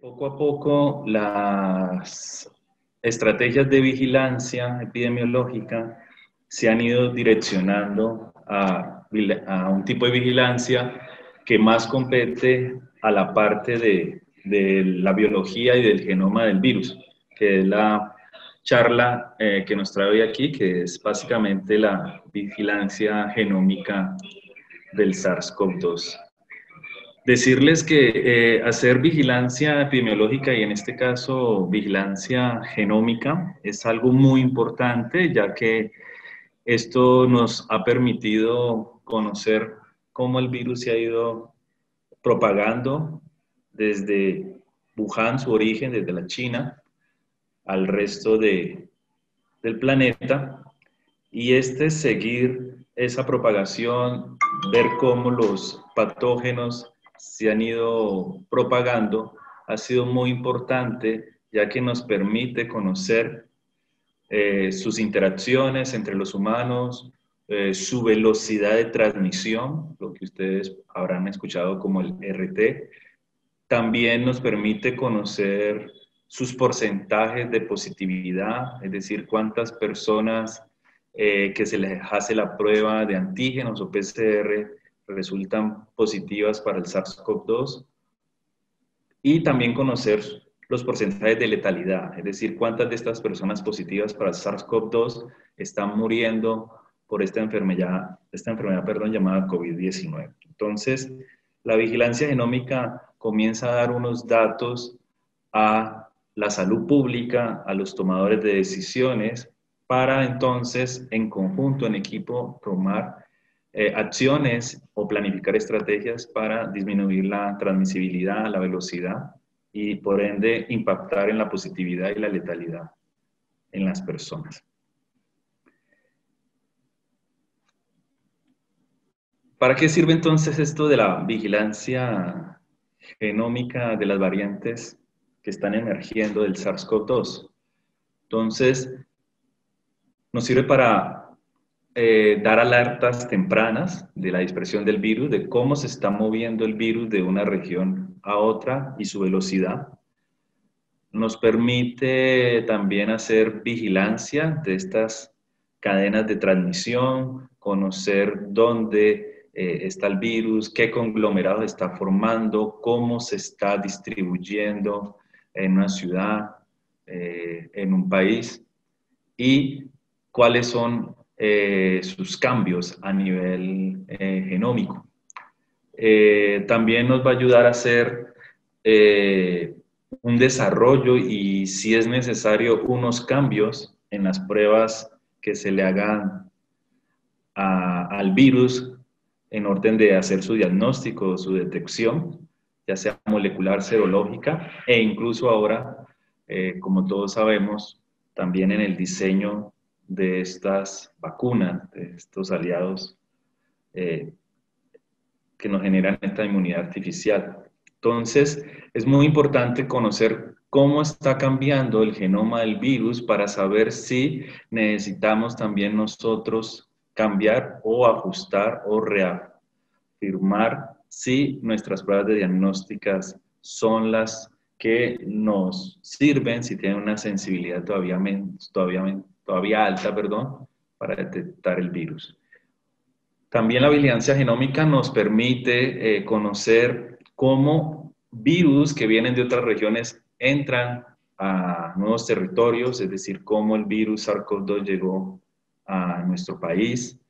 Poco a poco, las estrategias de vigilancia epidemiológica se han ido direccionando a un tipo de vigilancia que más compete a la parte de la biología y del genoma del virus, que es la charla que nos trae hoy aquí, que es básicamente la vigilancia genómica del SARS-CoV-2. Decirles que hacer vigilancia epidemiológica y en este caso vigilancia genómica es algo muy importante, ya que esto nos ha permitido conocer cómo el virus se ha ido propagando desde Wuhan, su origen, desde la China, al resto del planeta, y seguir esa propagación, ver cómo los patógenos se han ido propagando, ha sido muy importante, ya que nos permite conocer sus interacciones entre los humanos, su velocidad de transmisión, lo que ustedes habrán escuchado como el RT. También nos permite conocer sus porcentajes de positividad, es decir, cuántas personas que se les hace la prueba de antígenos o PCR resultan positivas para el SARS-CoV-2, y también conocer los porcentajes de letalidad, es decir, cuántas de estas personas positivas para el SARS-CoV-2 están muriendo por esta enfermedad, llamada COVID-19. Entonces, la vigilancia genómica comienza a dar unos datos a la salud pública, a los tomadores de decisiones, para entonces, en conjunto, en equipo, tomar acciones o planificar estrategias para disminuir la transmisibilidad, la velocidad y por ende impactar en la positividad y la letalidad en las personas. ¿Para qué sirve entonces esto de la vigilancia genómica de las variantes que están emergiendo del SARS-CoV-2? Entonces, nos sirve para dar alertas tempranas de la dispersión del virus, de cómo se está moviendo el virus de una región a otra y su velocidad. Nos permite también hacer vigilancia de estas cadenas de transmisión, conocer dónde está el virus, qué conglomerados está formando, cómo se está distribuyendo en una ciudad, en un país, y cuáles son sus cambios a nivel genómico. También nos va a ayudar a hacer un desarrollo y, si es necesario, unos cambios en las pruebas que se le hagan al virus en orden de hacer su diagnóstico, su detección, ya sea molecular, serológica, e incluso ahora, como todos sabemos, también en el diseño de estas vacunas, de estos aliados que nos generan esta inmunidad artificial. Entonces, es muy importante conocer cómo está cambiando el genoma del virus para saber si necesitamos también nosotros cambiar o ajustar o reafirmar si nuestras pruebas de diagnósticas son las que nos sirven, si tienen una sensibilidad todavía alta, perdón, para detectar el virus. También la vigilancia genómica nos permite conocer cómo virus que vienen de otras regiones entran a nuevos territorios, es decir, cómo el virus SARS-CoV-2 llegó a nuestro país,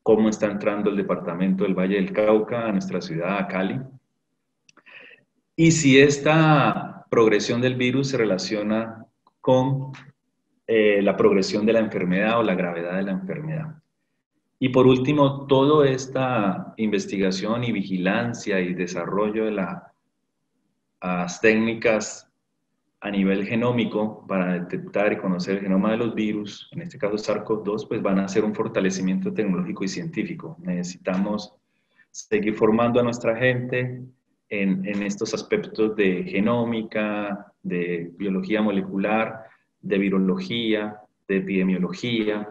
cómo está entrando el departamento del Valle del Cauca a nuestra ciudad, a Cali, y si esta progresión del virus se relaciona con la progresión de la enfermedad o la gravedad de la enfermedad. Y por último, toda esta investigación y vigilancia y desarrollo de las técnicas a nivel genómico para detectar y conocer el genoma de los virus, en este caso SARS-CoV-2, pues van a ser un fortalecimiento tecnológico y científico. Necesitamos seguir formando a nuestra gente en estos aspectos de genómica, de biología molecular, de virología, de epidemiología,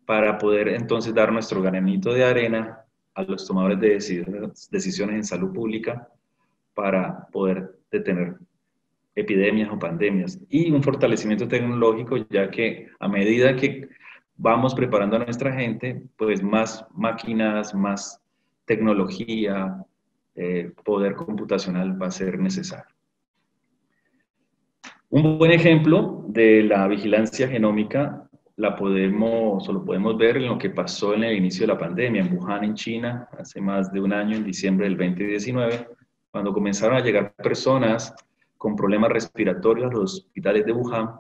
para poder entonces dar nuestro granito de arena a los tomadores de decisiones en salud pública para poder detener epidemias o pandemias, y un fortalecimiento tecnológico, ya que a medida que vamos preparando a nuestra gente, pues más máquinas, más tecnología, poder computacional va a ser necesario. Un buen ejemplo de la vigilancia genómica lo podemos ver en lo que pasó en el inicio de la pandemia en Wuhan, en China, hace más de un año, en diciembre del 2019, cuando comenzaron a llegar personas con problemas respiratorios a los hospitales de Wuhan,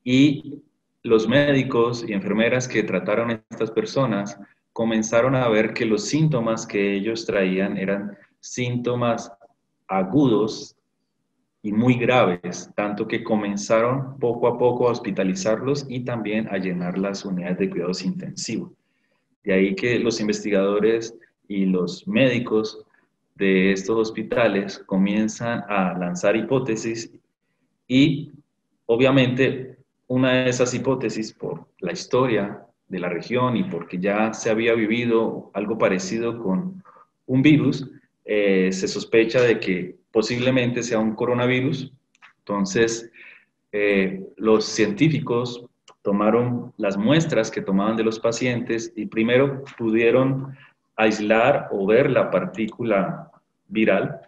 y los médicos y enfermeras que trataron a estas personas comenzaron a ver que los síntomas que ellos traían eran síntomas agudos y muy graves, tanto que comenzaron poco a poco a hospitalizarlos y también a llenar las unidades de cuidados intensivos. De ahí que los investigadores y los médicos de estos hospitales comienzan a lanzar hipótesis, y obviamente una de esas hipótesis, por la historia de la región y porque ya se había vivido algo parecido con un virus, se sospecha de que posiblemente sea un coronavirus. Entonces, los científicos tomaron las muestras que tomaban de los pacientes y primero pudieron aislar o ver la partícula viral,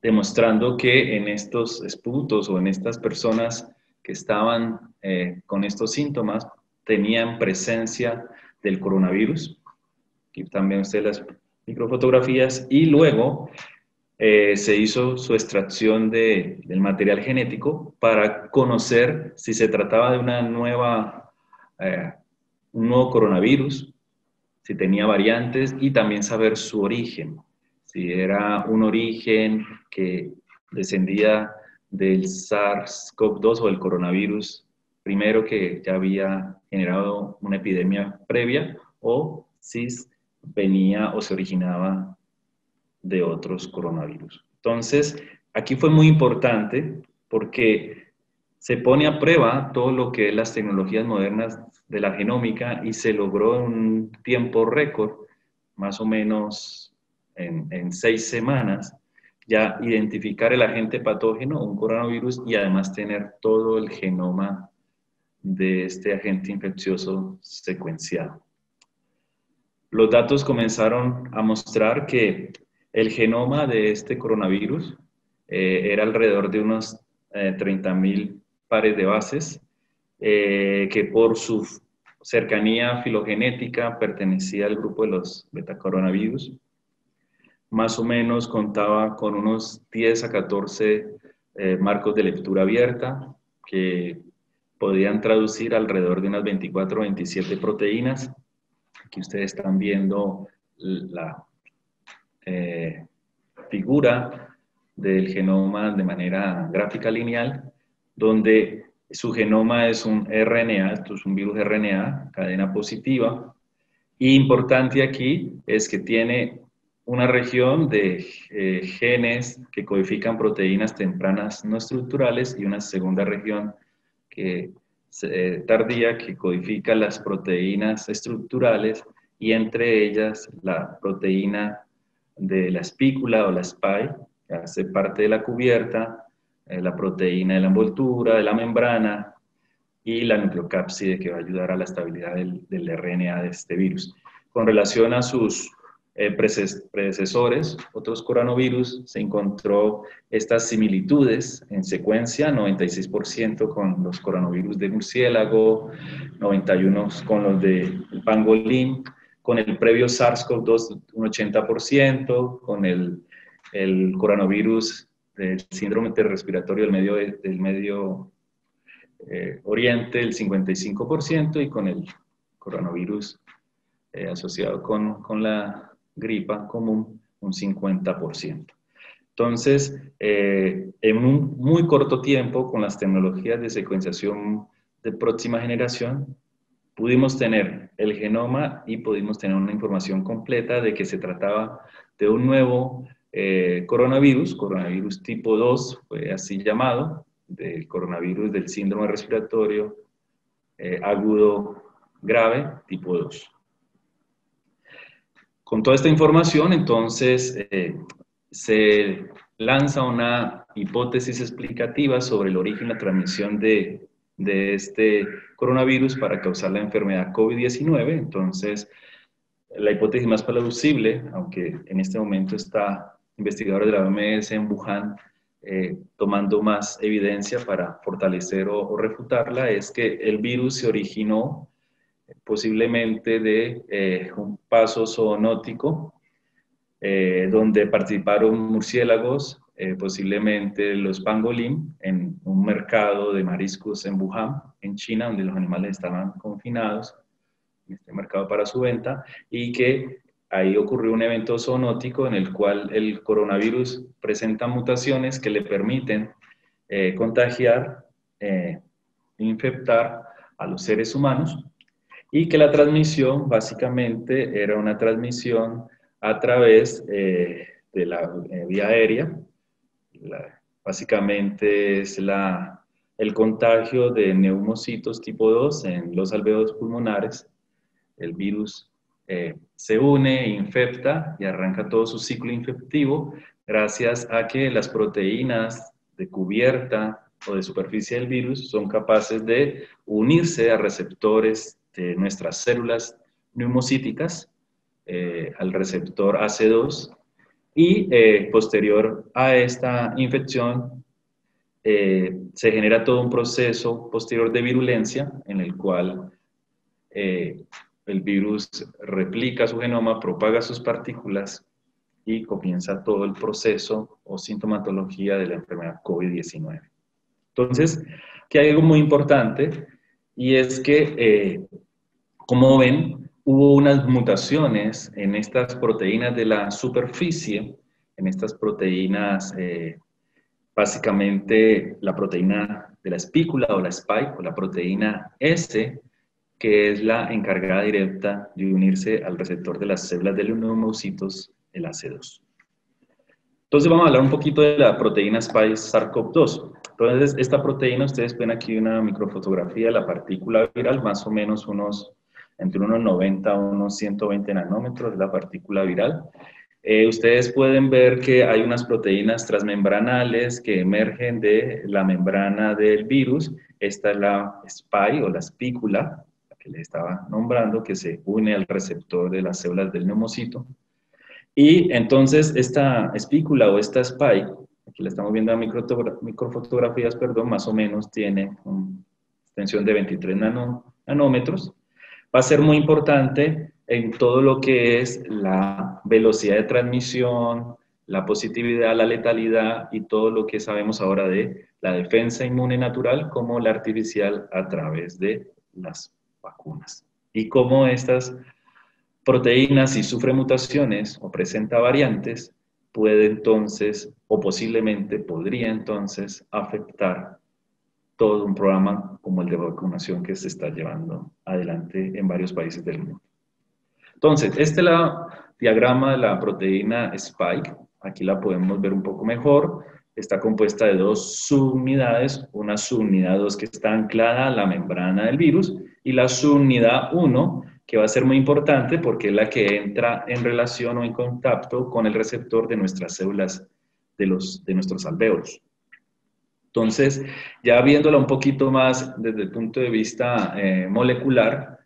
demostrando que en estos esputos o en estas personas que estaban con estos síntomas tenían presencia del coronavirus. Aquí también ustedes las microfotografías, y luego se hizo su extracción del material genético para conocer si se trataba de una un nuevo coronavirus, si tenía variantes, y también saber su origen, si era un origen que descendía del SARS-CoV-2 o el coronavirus primero que ya había generado una epidemia previa, o si venía o se originaba de otros coronavirus. Entonces, aquí fue muy importante porque se pone a prueba todo lo que es las tecnologías modernas de la genómica y se logró en un tiempo récord, más o menos en 6 semanas, ya identificar el agente patógeno, un coronavirus, y además tener todo el genoma de este agente infeccioso secuenciado. Los datos comenzaron a mostrar que el genoma de este coronavirus era alrededor de unos 30.000 pares de bases, que por su cercanía filogenética pertenecía al grupo de los betacoronavirus. Más o menos contaba con unos 10 a 14 marcos de lectura abierta que podían traducir alrededor de unas 24 o 27 proteínas. Aquí ustedes están viendo la figura del genoma de manera gráfica lineal, donde su genoma es un RNA, esto es un virus RNA, cadena positiva, y importante aquí es que tiene una región de genes que codifican proteínas tempranas no estructurales y una segunda región tardía que codifica las proteínas estructurales, y entre ellas la proteína de la espícula o la spike, que hace parte de la cubierta, la proteína de la envoltura, de la membrana, y la nucleocápside, que va a ayudar a la estabilidad del RNA de este virus. Con relación a sus predecesores, otros coronavirus, se encontró estas similitudes en secuencia, 96% con los coronavirus de murciélago, 91% con los de pangolín, con el previo SARS-CoV-2 un 80%, con el coronavirus del síndrome respiratorio del medio Oriente el 55%, y con el coronavirus asociado con la gripa común un 50%. Entonces, en un muy corto tiempo, con las tecnologías de secuenciación de próxima generación, pudimos tener el genoma y pudimos tener una información completa de que se trataba de un nuevo coronavirus tipo 2, fue así llamado, del coronavirus del síndrome respiratorio agudo grave tipo 2. Con toda esta información, entonces, se lanza una hipótesis explicativa sobre el origen y la transmisión de este coronavirus para causar la enfermedad COVID-19. Entonces, la hipótesis más plausible, aunque en este momento está investigadores de la OMS en Wuhan tomando más evidencia para fortalecer o refutarla, es que el virus se originó posiblemente de un paso zoonótico donde participaron murciélagos, posiblemente los pangolín, en un mercado de mariscos en Wuhan, en China, donde los animales estaban confinados en este mercado para su venta, y que ahí ocurrió un evento zoonótico en el cual el coronavirus presenta mutaciones que le permiten contagiar, infectar a los seres humanos, y que la transmisión básicamente era una transmisión a través de la vía aérea. Básicamente es el contagio de neumocitos tipo 2 en los alvéolos pulmonares. El virus se une, infecta y arranca todo su ciclo infectivo gracias a que las proteínas de cubierta o de superficie del virus son capaces de unirse a receptores de nuestras células neumocíticas, al receptor AC2, y posterior a esta infección se genera todo un proceso posterior de virulencia en el cual el virus replica su genoma, propaga sus partículas y comienza todo el proceso o sintomatología de la enfermedad COVID-19. Entonces, aquí hay algo muy importante, y es que, como ven, hubo unas mutaciones en estas proteínas de la superficie, en estas proteínas, básicamente la proteína de la espícula o la spike, o la proteína S, que es la encargada directa de unirse al receptor de las células de los neumocitos, el AC2. Entonces vamos a hablar un poquito de la proteína Spike SARS-CoV-2. Entonces, esta proteína, ustedes ven aquí una microfotografía de la partícula viral, más o menos entre unos 90 a unos 120 nanómetros de la partícula viral. Ustedes pueden ver que hay unas proteínas transmembranales que emergen de la membrana del virus. Esta es la spike o la espícula, la que les estaba nombrando, que se une al receptor de las células del neumocito. Y entonces esta espícula o esta spike, aquí la estamos viendo en microfotografías, perdón, más o menos tiene una extensión de 23 nanómetros. Va a ser muy importante en todo lo que es la velocidad de transmisión, la positividad, la letalidad y todo lo que sabemos ahora de la defensa inmune natural como la artificial a través de las vacunas. Y cómo estas proteínas, si sufre mutaciones o presenta variantes, puede entonces, o posiblemente podría entonces, afectar todo un programa como el de vacunación que se está llevando adelante en varios países del mundo. Entonces, este es el diagrama de la proteína Spike. Aquí la podemos ver un poco mejor. Está compuesta de dos subunidades. Una subunidad 2 que está anclada a la membrana del virus, y la subunidad 1, que va a ser muy importante porque es la que entra en relación o en contacto con el receptor de nuestras células de nuestros alvéolos. Entonces, ya viéndola un poquito más desde el punto de vista molecular,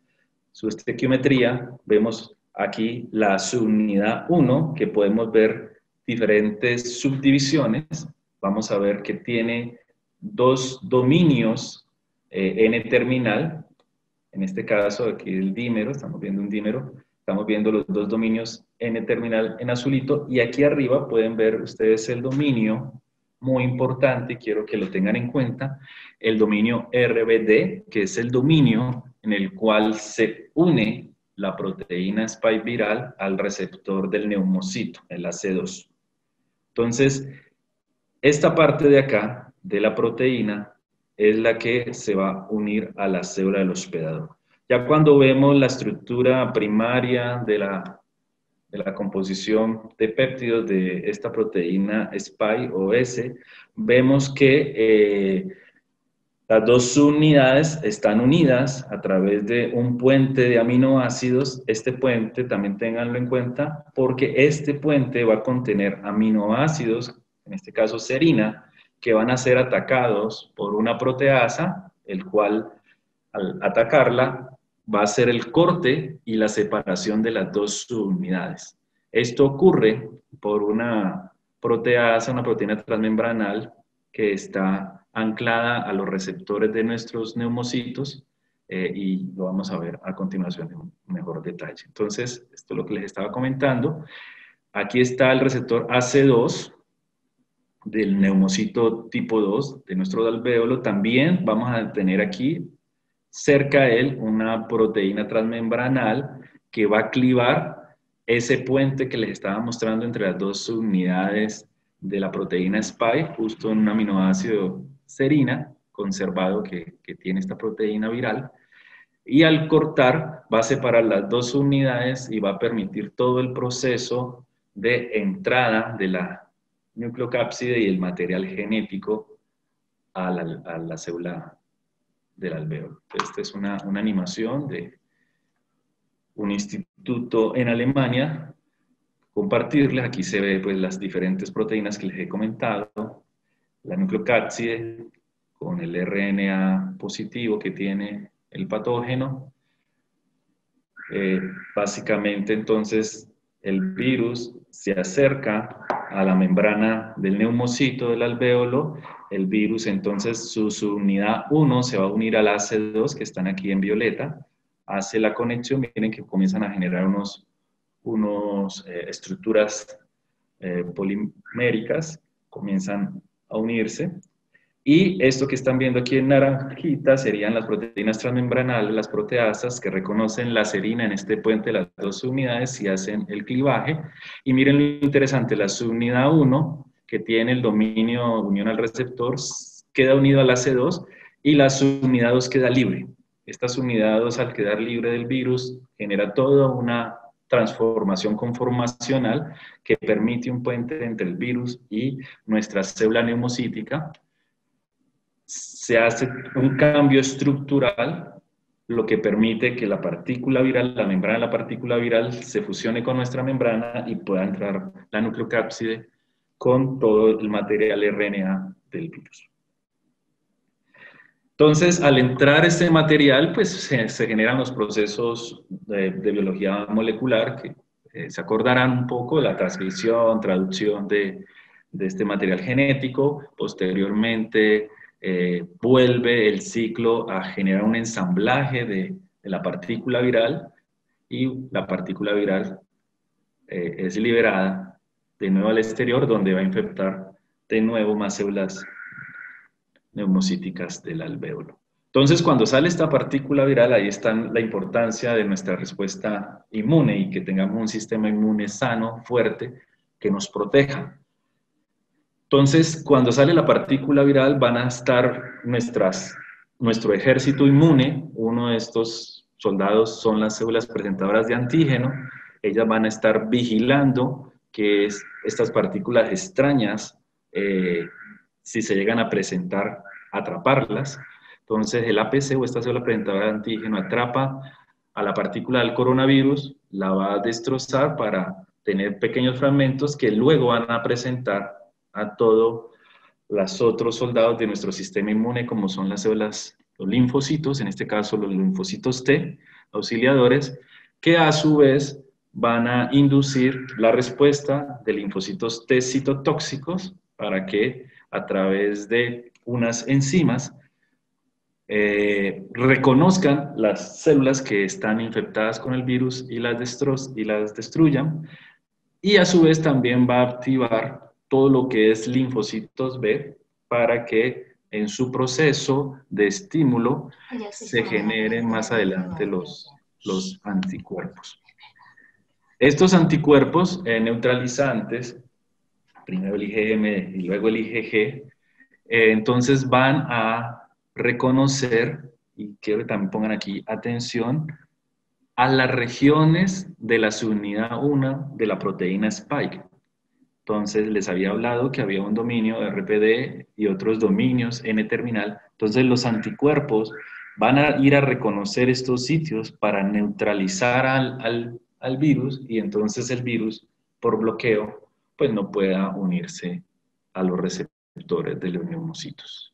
su estequiometría, vemos aquí la subunidad 1, que podemos ver diferentes subdivisiones. Vamos a ver que tiene dos dominios N-terminal. En este caso, aquí el dímero, estamos viendo un dímero, estamos viendo los dos dominios N-terminal en azulito, y aquí arriba pueden ver ustedes el dominio muy importante, quiero que lo tengan en cuenta, el dominio RBD, que es el dominio en el cual se une la proteína spike viral al receptor del neumocito, el AC2. Entonces, esta parte de acá, de la proteína, es la que se va a unir a la célula del hospedador. Ya cuando vemos la estructura primaria de la composición de péptidos de esta proteína Spike o S, vemos que las dos subunidades están unidas a través de un puente de aminoácidos. Este puente, también ténganlo en cuenta, porque este puente va a contener aminoácidos en este caso serina, que van a ser atacados por una proteasa, el cual al atacarla va a ser el corte y la separación de las dos subunidades. Esto ocurre por una proteasa, una proteína transmembranal que está anclada a los receptores de nuestros neumocitos, y lo vamos a ver a continuación en mejor detalle. Entonces, esto es lo que les estaba comentando. Aquí está el receptor AC2 del neumocito tipo 2 de nuestro alvéolo. También vamos a tener aquí cerca de él una proteína transmembranal que va a clivar ese puente que les estaba mostrando entre las dos subunidades de la proteína spike, justo en un aminoácido serina conservado que tiene esta proteína viral. Y al cortar va a separar las dos subunidades y va a permitir todo el proceso de entrada de la nucleocápside y el material genético a la célula del alvéolo. Esta es una animación de un instituto en Alemania. Compartirles, aquí se ve pues las diferentes proteínas que les he comentado, la nucleocápside con el RNA positivo que tiene el patógeno. Básicamente entonces el virus se acerca a la membrana del neumocito del alvéolo. El virus entonces su unidad 1 se va a unir al AC2 que están aquí en violeta, hace la conexión, miren que comienzan a generar unos estructuras poliméricas, comienzan a unirse. Y esto que están viendo aquí en naranjita serían las proteínas transmembranales, las proteasas, que reconocen la serina en este puente de las dos subunidades y hacen el clivaje. Y miren lo interesante, la subunidad 1, que tiene el dominio unión al receptor, queda unido al AC2 y la subunidad 2 queda libre. Esta subunidad 2, al quedar libre del virus, genera toda una transformación conformacional que permite un puente entre el virus y nuestra célula neumocítica. Se hace un cambio estructural, lo que permite que la partícula viral, la membrana de la partícula viral, se fusione con nuestra membrana y pueda entrar la nucleocápside con todo el material RNA del virus. Entonces, al entrar este material, pues se generan los procesos de biología molecular que se acordarán un poco, la transcripción, traducción de este material genético. Posteriormente, vuelve el ciclo a generar un ensamblaje de la partícula viral y la partícula viral es liberada de nuevo al exterior, donde va a infectar de nuevo más células neumocíticas del alvéolo. Entonces, cuando sale esta partícula viral, ahí está la importancia de nuestra respuesta inmune y que tengamos un sistema inmune sano, fuerte, que nos proteja. Entonces, cuando sale la partícula viral, van a estar nuestro ejército inmune. Uno de estos soldados son las células presentadoras de antígeno. Ellas van a estar vigilando que estas partículas extrañas, si se llegan a presentar, atraparlas. Entonces, el APC o esta célula presentadora de antígeno atrapa a la partícula del coronavirus, la va a destrozar para tener pequeños fragmentos que luego van a presentar a todos los otros soldados de nuestro sistema inmune, como son las células, los linfocitos, en este caso los linfocitos T, auxiliadores, que a su vez van a inducir la respuesta de linfocitos T citotóxicos para que a través de unas enzimas reconozcan las células que están infectadas con el virus y las destruyan, y a su vez también va a activar todo lo que es linfocitos B para que en su proceso de estímulo se generen más adelante los anticuerpos. Estos anticuerpos neutralizantes, primero el IgM y luego el IgG, entonces van a reconocer, y quiero que también pongan aquí atención, a las regiones de la subunidad 1 de la proteína spike. Entonces les había hablado que había un dominio RPD y otros dominios N-terminal. Entonces los anticuerpos van a ir a reconocer estos sitios para neutralizar al virus, y entonces el virus, por bloqueo, pues no pueda unirse a los receptores de los neumocitos.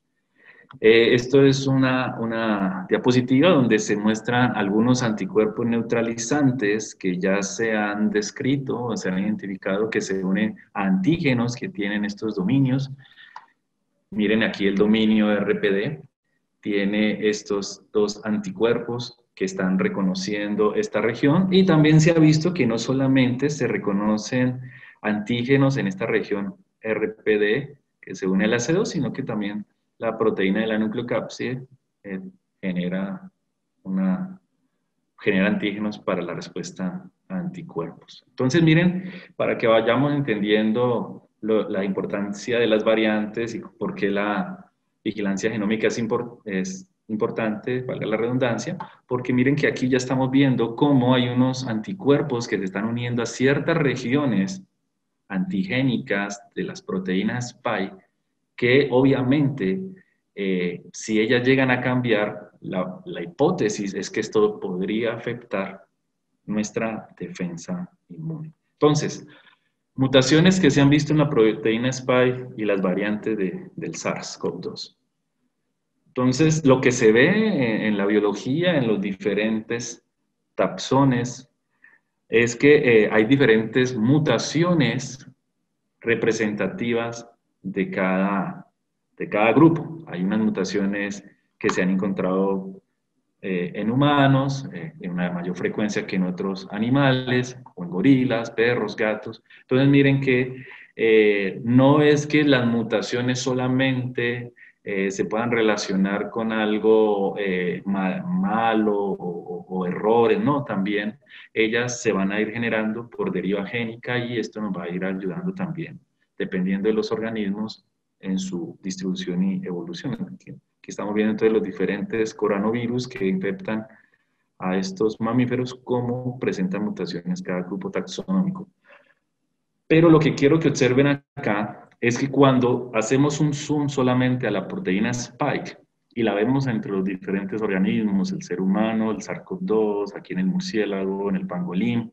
Esto es una diapositiva donde se muestran algunos anticuerpos neutralizantes que ya se han descrito o se han identificado que se unen a antígenos que tienen estos dominios. Miren aquí el dominio RPD, tiene estos dos anticuerpos que están reconociendo esta región, y también se ha visto que no solamente se reconocen antígenos en esta región RPD que se une al AC2, sino que también la proteína de la nucleocápside genera antígenos para la respuesta a anticuerpos. Entonces, miren, para que vayamos entendiendo la importancia de las variantes y por qué la vigilancia genómica es importante, valga la redundancia, porque miren que aquí ya estamos viendo cómo hay unos anticuerpos que se están uniendo a ciertas regiones antigénicas de las proteínas SPIKE, que obviamente, si ellas llegan a cambiar, la hipótesis es que esto podría afectar nuestra defensa inmune. Entonces, mutaciones que se han visto en la proteína SPIKE y las variantes del SARS-CoV-2. Entonces, lo que se ve en la biología, en los diferentes taxones, es que hay diferentes mutaciones representativas de cada grupo. Hay unas mutaciones que se han encontrado en humanos, en una mayor frecuencia que en otros animales, o en gorilas, perros, gatos. Entonces miren que no es que las mutaciones solamente se puedan relacionar con algo malo o errores, no, también ellas se van a ir generando por deriva génica, y esto nos va a ir ayudando también, dependiendo de los organismos en su distribución y evolución. Aquí estamos viendo entonces los diferentes coronavirus que infectan a estos mamíferos, cómo presentan mutaciones cada grupo taxonómico. Pero lo que quiero que observen acá es que cuando hacemos un zoom solamente a la proteína SPIKE y la vemos entre los diferentes organismos, el ser humano, el SARS-CoV-2, aquí en el murciélago, en el pangolín,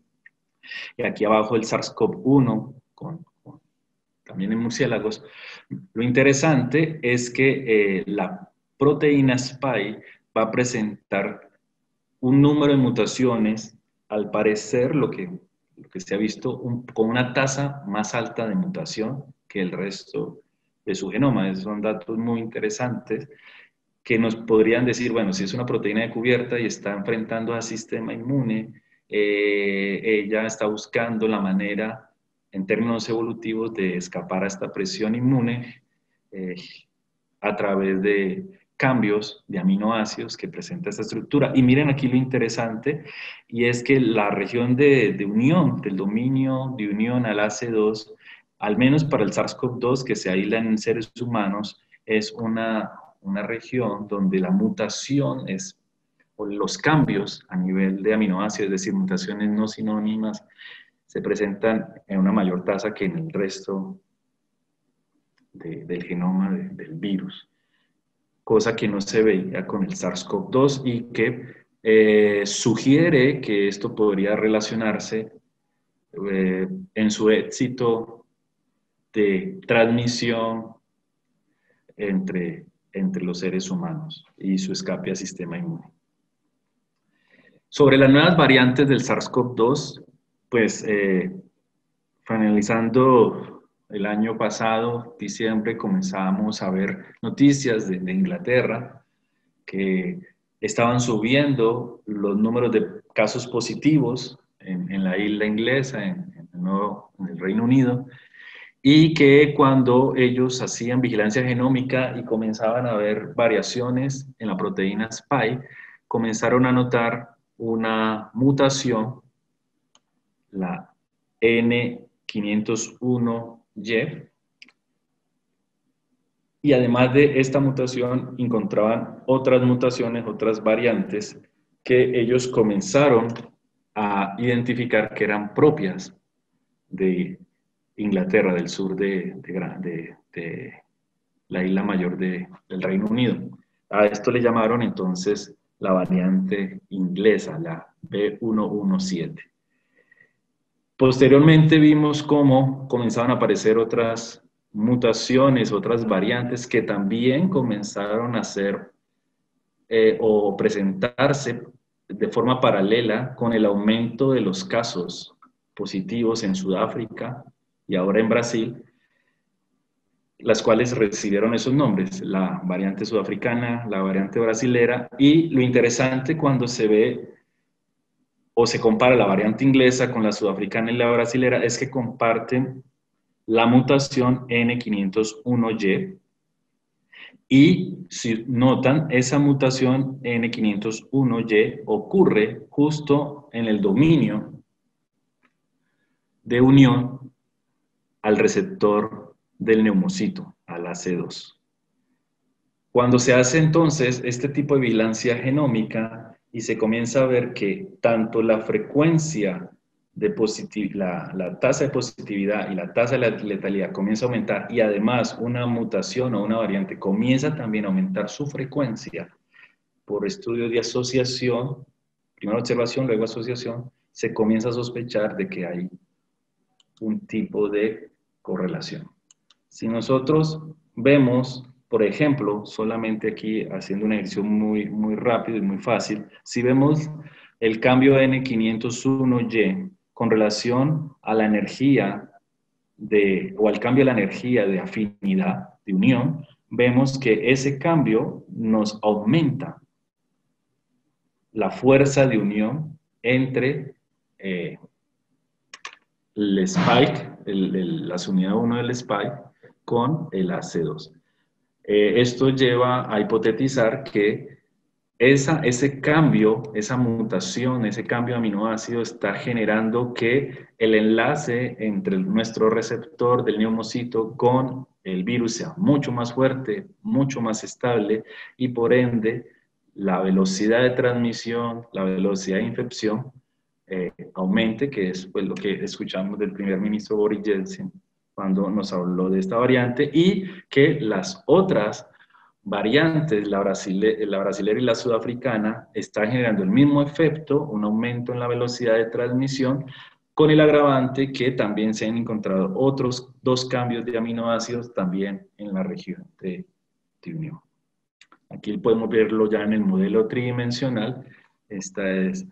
y aquí abajo el SARS-CoV-1, también en murciélagos, lo interesante es que la proteína SPIKE va a presentar un número de mutaciones, al parecer lo que se ha visto, con una tasa más alta de mutación que el resto de su genoma. Esos son datos muy interesantes que nos podrían decir, bueno, si es una proteína de cubierta y está enfrentando al sistema inmune, ella está buscando la manera, en términos evolutivos, de escapar a esta presión inmune a través de cambios de aminoácidos que presenta esta estructura. Y miren aquí lo interesante, y es que la región de unión, del dominio de unión al AC2, al menos para el SARS-CoV-2 que se aísla en seres humanos, es una región donde la mutación o los cambios a nivel de aminoácidos, es decir, mutaciones no sinónimas, se presentan en una mayor tasa que en el resto del genoma del virus, cosa que no se veía con el SARS-CoV-2 y que sugiere que esto podría relacionarse en su éxito de transmisión entre los seres humanos y su escape al sistema inmune. Sobre las nuevas variantes del SARS-CoV-2, pues finalizando el año pasado, diciembre, comenzamos a ver noticias de Inglaterra que estaban subiendo los números de casos positivos en la isla inglesa, en el Reino Unido, y que cuando ellos hacían vigilancia genómica y comenzaban a ver variaciones en la proteína SPIKE, comenzaron a notar una mutación, la N501Y, y además de esta mutación encontraban otras mutaciones, otras variantes que ellos comenzaron a identificar que eran propias de Inglaterra, del sur de la isla mayor del Reino Unido. A esto le llamaron entonces la variante inglesa, la B117. Posteriormente vimos cómo comenzaban a aparecer otras mutaciones, otras variantes que también comenzaron a ser o presentarse de forma paralela con el aumento de los casos positivos en Sudáfrica y ahora en Brasil, las cuales recibieron esos nombres, la variante sudafricana, la variante brasilera, y lo interesante cuando se ve o se compara la variante inglesa con la sudafricana y la brasilera es que comparten la mutación N501Y, y si notan, esa mutación N501Y ocurre justo en el dominio de unión al receptor del neumocito, al AC2. Cuando se hace entonces este tipo de vigilancia genómica y se comienza a ver que tanto la frecuencia de la tasa de positividad y la tasa de letalidad comienza a aumentar, y además una mutación o una variante comienza también a aumentar su frecuencia por estudios de asociación, primero observación, luego asociación, se comienza a sospechar de que hay un tipo de correlación. Si nosotros vemos, por ejemplo, solamente aquí haciendo un ejercicio muy rápido y muy fácil, si vemos el cambio de N501Y con relación a la energía o al cambio de la energía de afinidad, de unión, vemos que ese cambio nos aumenta la fuerza de unión entre el spike, las unidades 1 del spike, con el AC2. Esto lleva a hipotetizar que ese cambio, esa mutación, ese cambio de aminoácido está generando que el enlace entre nuestro receptor del neumocito con el virus sea mucho más fuerte, mucho más estable, y por ende la velocidad de transmisión, la velocidad de infección aumente, que es pues, lo que escuchamos del primer ministro Boris Yeltsin cuando nos habló de esta variante, y que las otras variantes, la brasilera y la sudafricana, están generando el mismo efecto, un aumento en la velocidad de transmisión, con el agravante que también se han encontrado otros 2 cambios de aminoácidos también en la región de unión. Aquí podemos verlo ya en el modelo tridimensional. Esta es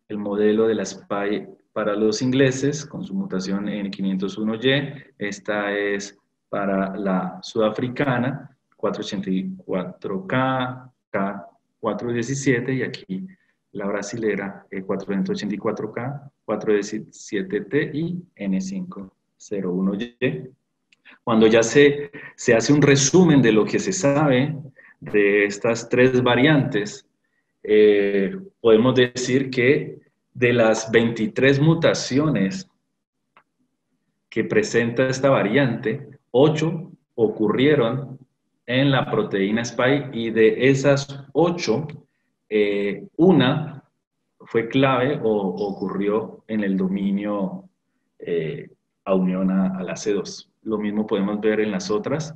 el modelo de la SPY para los ingleses con su mutación N501Y. Esta es para la sudafricana, 484K, K417, y aquí la brasilera, 484K, 417T y N501Y. Cuando ya se hace un resumen de lo que se sabe de estas 3 variantes, podemos decir que de las 23 mutaciones que presenta esta variante, 8 ocurrieron en la proteína Spike, y de esas 8, una fue clave o ocurrió en el dominio a unión al AC2. Lo mismo podemos ver en las otras.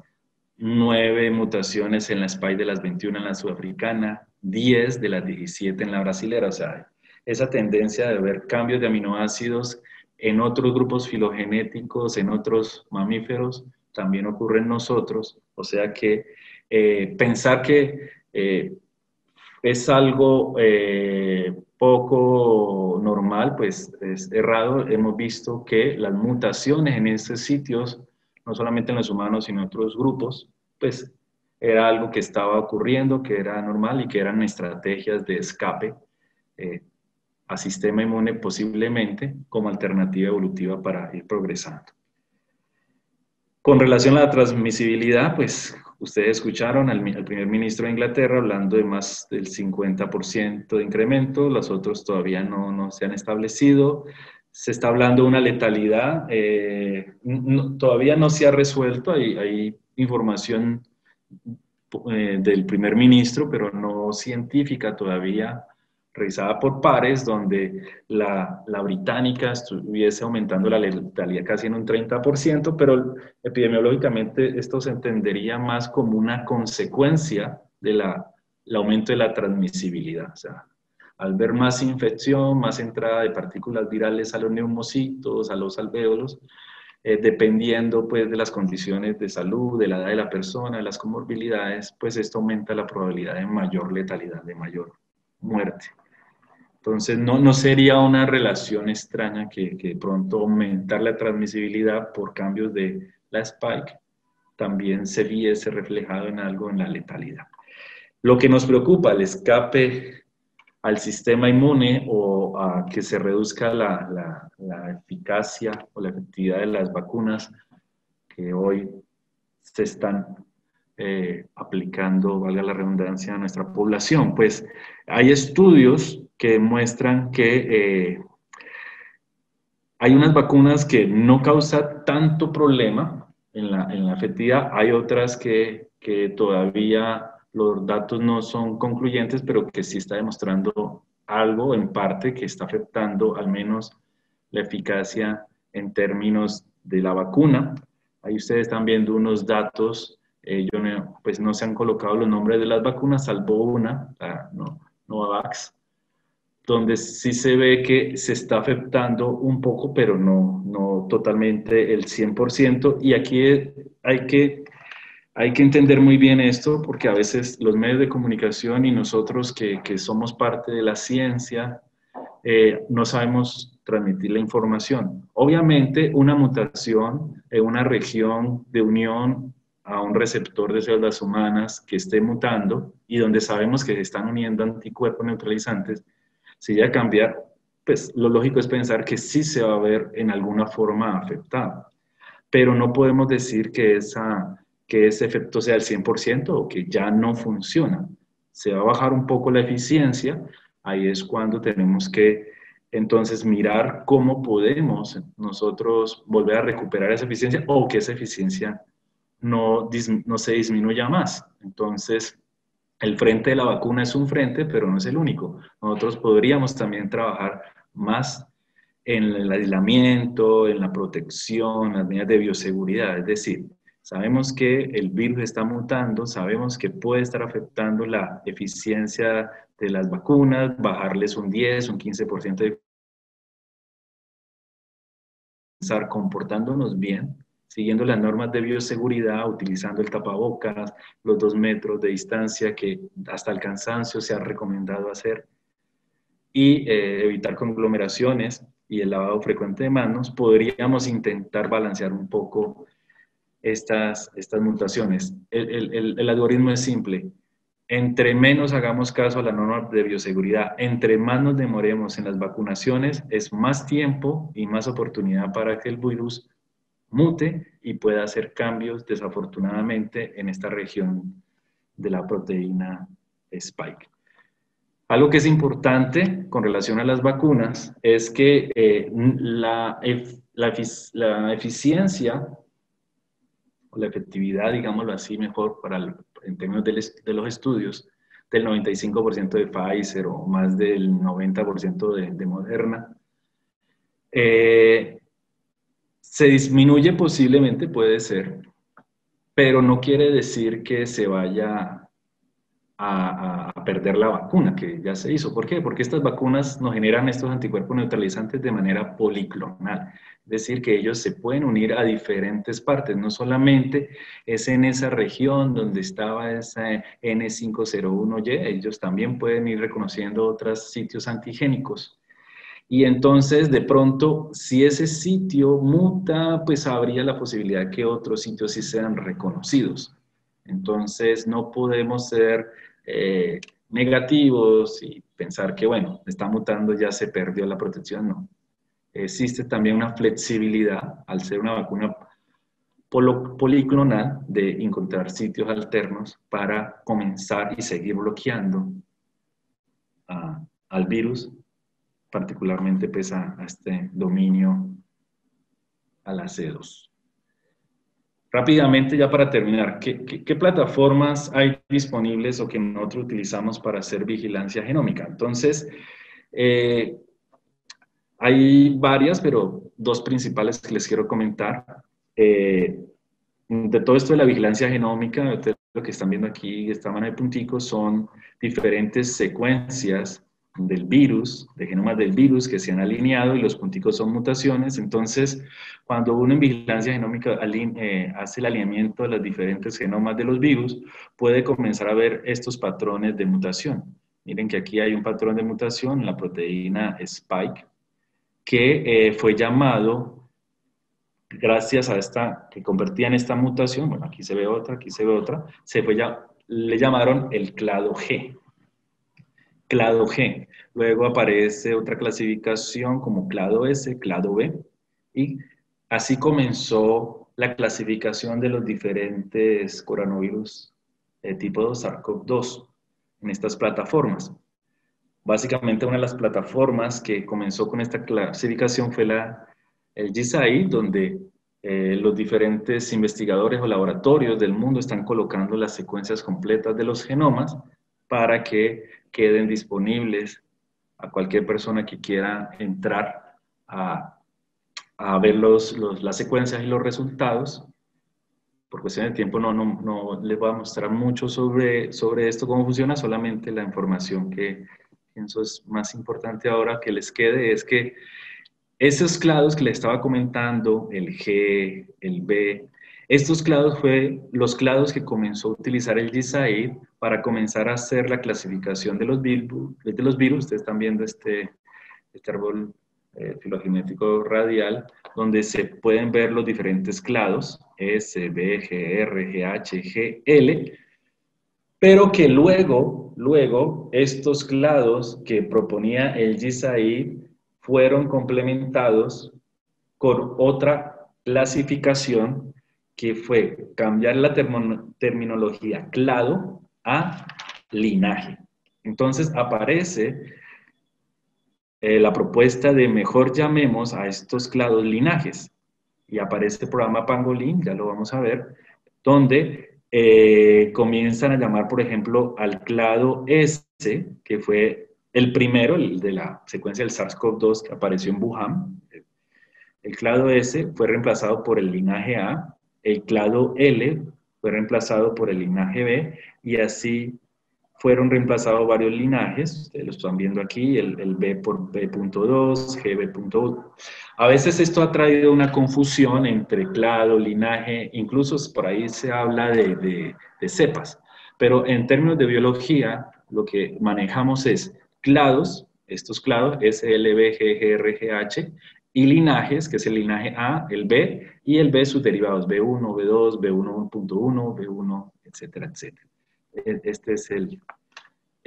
9 mutaciones en la Spike de las 21 en la sudafricana, 10 de las 17 en la brasilera. O sea, esa tendencia de ver cambios de aminoácidos en otros grupos filogenéticos, en otros mamíferos, también ocurre en nosotros. O sea que pensar que es algo poco normal, pues es errado. Hemos visto que las mutaciones en estos sitios, no solamente en los humanos, sino en otros grupos, pues era algo que estaba ocurriendo, que era normal y que eran estrategias de escape a sistema inmune posiblemente como alternativa evolutiva para ir progresando. Con relación a la transmisibilidad, pues ustedes escucharon al primer ministro de Inglaterra hablando de más del 50% de incremento, los otros todavía no se han establecido. Se está hablando de una letalidad, todavía no se ha resuelto, hay información del primer ministro, pero no científica todavía, realizada por pares, donde la británica estuviese aumentando la letalidad casi en un 30%, pero epidemiológicamente esto se entendería más como una consecuencia del aumento de la transmisibilidad. O sea, al ver más infección, más entrada de partículas virales a los neumocitos, a los alvéolos, dependiendo pues de las condiciones de salud, de la edad de la persona, de las comorbilidades, pues esto aumenta la probabilidad de mayor letalidad, de mayor muerte. Entonces no sería una relación extraña que de pronto aumentar la transmisibilidad por cambios de la spike también se viese reflejado en algo en la letalidad. Lo que nos preocupa, el escape al sistema inmune o a que se reduzca la eficacia o la efectividad de las vacunas que hoy se están aplicando, valga la redundancia, a nuestra población. Pues hay estudios que demuestran que hay unas vacunas que no causan tanto problema en la efectividad, hay otras que todavía los datos no son concluyentes, pero que sí está demostrando algo en parte que está afectando al menos la eficacia en términos de la vacuna. Ahí ustedes están viendo unos datos, pues no se han colocado los nombres de las vacunas, salvo una, la Novavax, donde sí se ve que se está afectando un poco, pero no totalmente el 100%. Y aquí hay que entender muy bien esto, porque a veces los medios de comunicación y nosotros que somos parte de la ciencia, no sabemos transmitir la información. Obviamente, una mutación en una región de unión a un receptor de células humanas que esté mutando y donde sabemos que se están uniendo anticuerpos neutralizantes, si llega a cambiar, pues lo lógico es pensar que sí se va a ver en alguna forma afectado. Pero no podemos decir que ese efecto sea el 100% o que ya no funciona. Se va a bajar un poco la eficiencia, ahí es cuando tenemos que entonces mirar cómo podemos nosotros volver a recuperar esa eficiencia o que esa eficiencia no se disminuya más. Entonces, el frente de la vacuna es un frente, pero no es el único. Nosotros podríamos también trabajar más en el aislamiento, en la protección, las medidas de bioseguridad. Es decir, sabemos que el virus está mutando, sabemos que puede estar afectando la eficiencia de las vacunas, bajarles un 10, un 15% de estar comportándonos bien, siguiendo las normas de bioseguridad, utilizando el tapabocas, los 2 metros de distancia que hasta el cansancio se ha recomendado hacer, y evitar conglomeraciones y el lavado frecuente de manos, podríamos intentar balancear un poco estas mutaciones. El algoritmo es simple. Entre menos hagamos caso a la norma de bioseguridad, entre más nos demoremos en las vacunaciones, es más tiempo y más oportunidad para que el virus mute y pueda hacer cambios, desafortunadamente, en esta región de la proteína Spike. Algo que es importante con relación a las vacunas es que la eficiencia o la efectividad, digámoslo así mejor, en términos de los estudios, del 95% de Pfizer o más del 90% de Moderna, se disminuye posiblemente, puede ser, pero no quiere decir que se vaya a perder la vacuna que ya se hizo. ¿Por qué? Porque estas vacunas nos generan estos anticuerpos neutralizantes de manera policlonal. Es decir, que ellos se pueden unir a diferentes partes, no solamente es en esa región donde estaba esa N501Y, ellos también pueden ir reconociendo otros sitios antigénicos. Y entonces, de pronto, si ese sitio muta, pues habría la posibilidad que otros sitios sí sean reconocidos. Entonces, no podemos ser negativos y pensar que, bueno, está mutando, ya se perdió la protección. No. Existe también una flexibilidad, al ser una vacuna policlonal, de encontrar sitios alternos para comenzar y seguir bloqueando al virus, particularmente pues a este dominio a la C2. Rápidamente, ya para terminar, ¿qué plataformas hay disponibles o que nosotros utilizamos para hacer vigilancia genómica? Entonces, hay varias, pero dos principales que les quiero comentar. De todo esto de la vigilancia genómica, ustedes lo que están viendo aquí, esta manera de punticos, son diferentes secuencias del virus, de genomas del virus que se han alineado y los punticos son mutaciones. Entonces, cuando uno en vigilancia genómica hace el alineamiento de los diferentes genomas de los virus, puede comenzar a ver estos patrones de mutación. Miren que aquí hay un patrón de mutación en la proteína Spike que fue llamado, gracias a esta, que convertía en esta mutación, bueno, aquí se ve otra, le llamaron el clado G. Clado G. Luego aparece otra clasificación como clado S, clado B, y así comenzó la clasificación de los diferentes coronavirus tipo 2, SARS-CoV-2 en estas plataformas. Básicamente una de las plataformas que comenzó con esta clasificación fue el GISAID, donde los diferentes investigadores o laboratorios del mundo están colocando las secuencias completas de los genomas para que queden disponibles a cualquier persona que quiera entrar a ver las secuencias y los resultados. Por cuestión de tiempo no les voy a mostrar mucho sobre esto, cómo funciona, solamente la información que pienso es más importante ahora que les quede es que esos clados que les estaba comentando, el G, el B, estos clados fue los clados que comenzó a utilizar el GISAID para comenzar a hacer la clasificación de los virus. Ustedes están viendo este árbol filogenético radial, donde se pueden ver los diferentes clados, S, B, G, R, G, H, G, L, pero que luego estos clados que proponía el GISAID fueron complementados con otra clasificación que fue cambiar la terminología clado a linaje. Entonces aparece la propuesta de mejor llamemos a estos clados linajes. Y aparece el programa Pangolin, ya lo vamos a ver, donde comienzan a llamar, por ejemplo, al clado S, que fue el primero, el de la secuencia del SARS-CoV-2 que apareció en Wuhan. El clado S fue reemplazado por el linaje A, el clado L fue reemplazado por el linaje B, y así fueron reemplazados varios linajes, ustedes lo están viendo aquí, el B por B.2, GB.1. A veces esto ha traído una confusión entre clado, linaje, incluso por ahí se habla de cepas, pero en términos de biología, lo que manejamos es clados, estos clados, S, L, B, G, G, R, G, H, y linajes, que es el linaje A, el B, y el B sus derivados, B1, B2, B1.1, B1, etcétera, etcétera. Este es el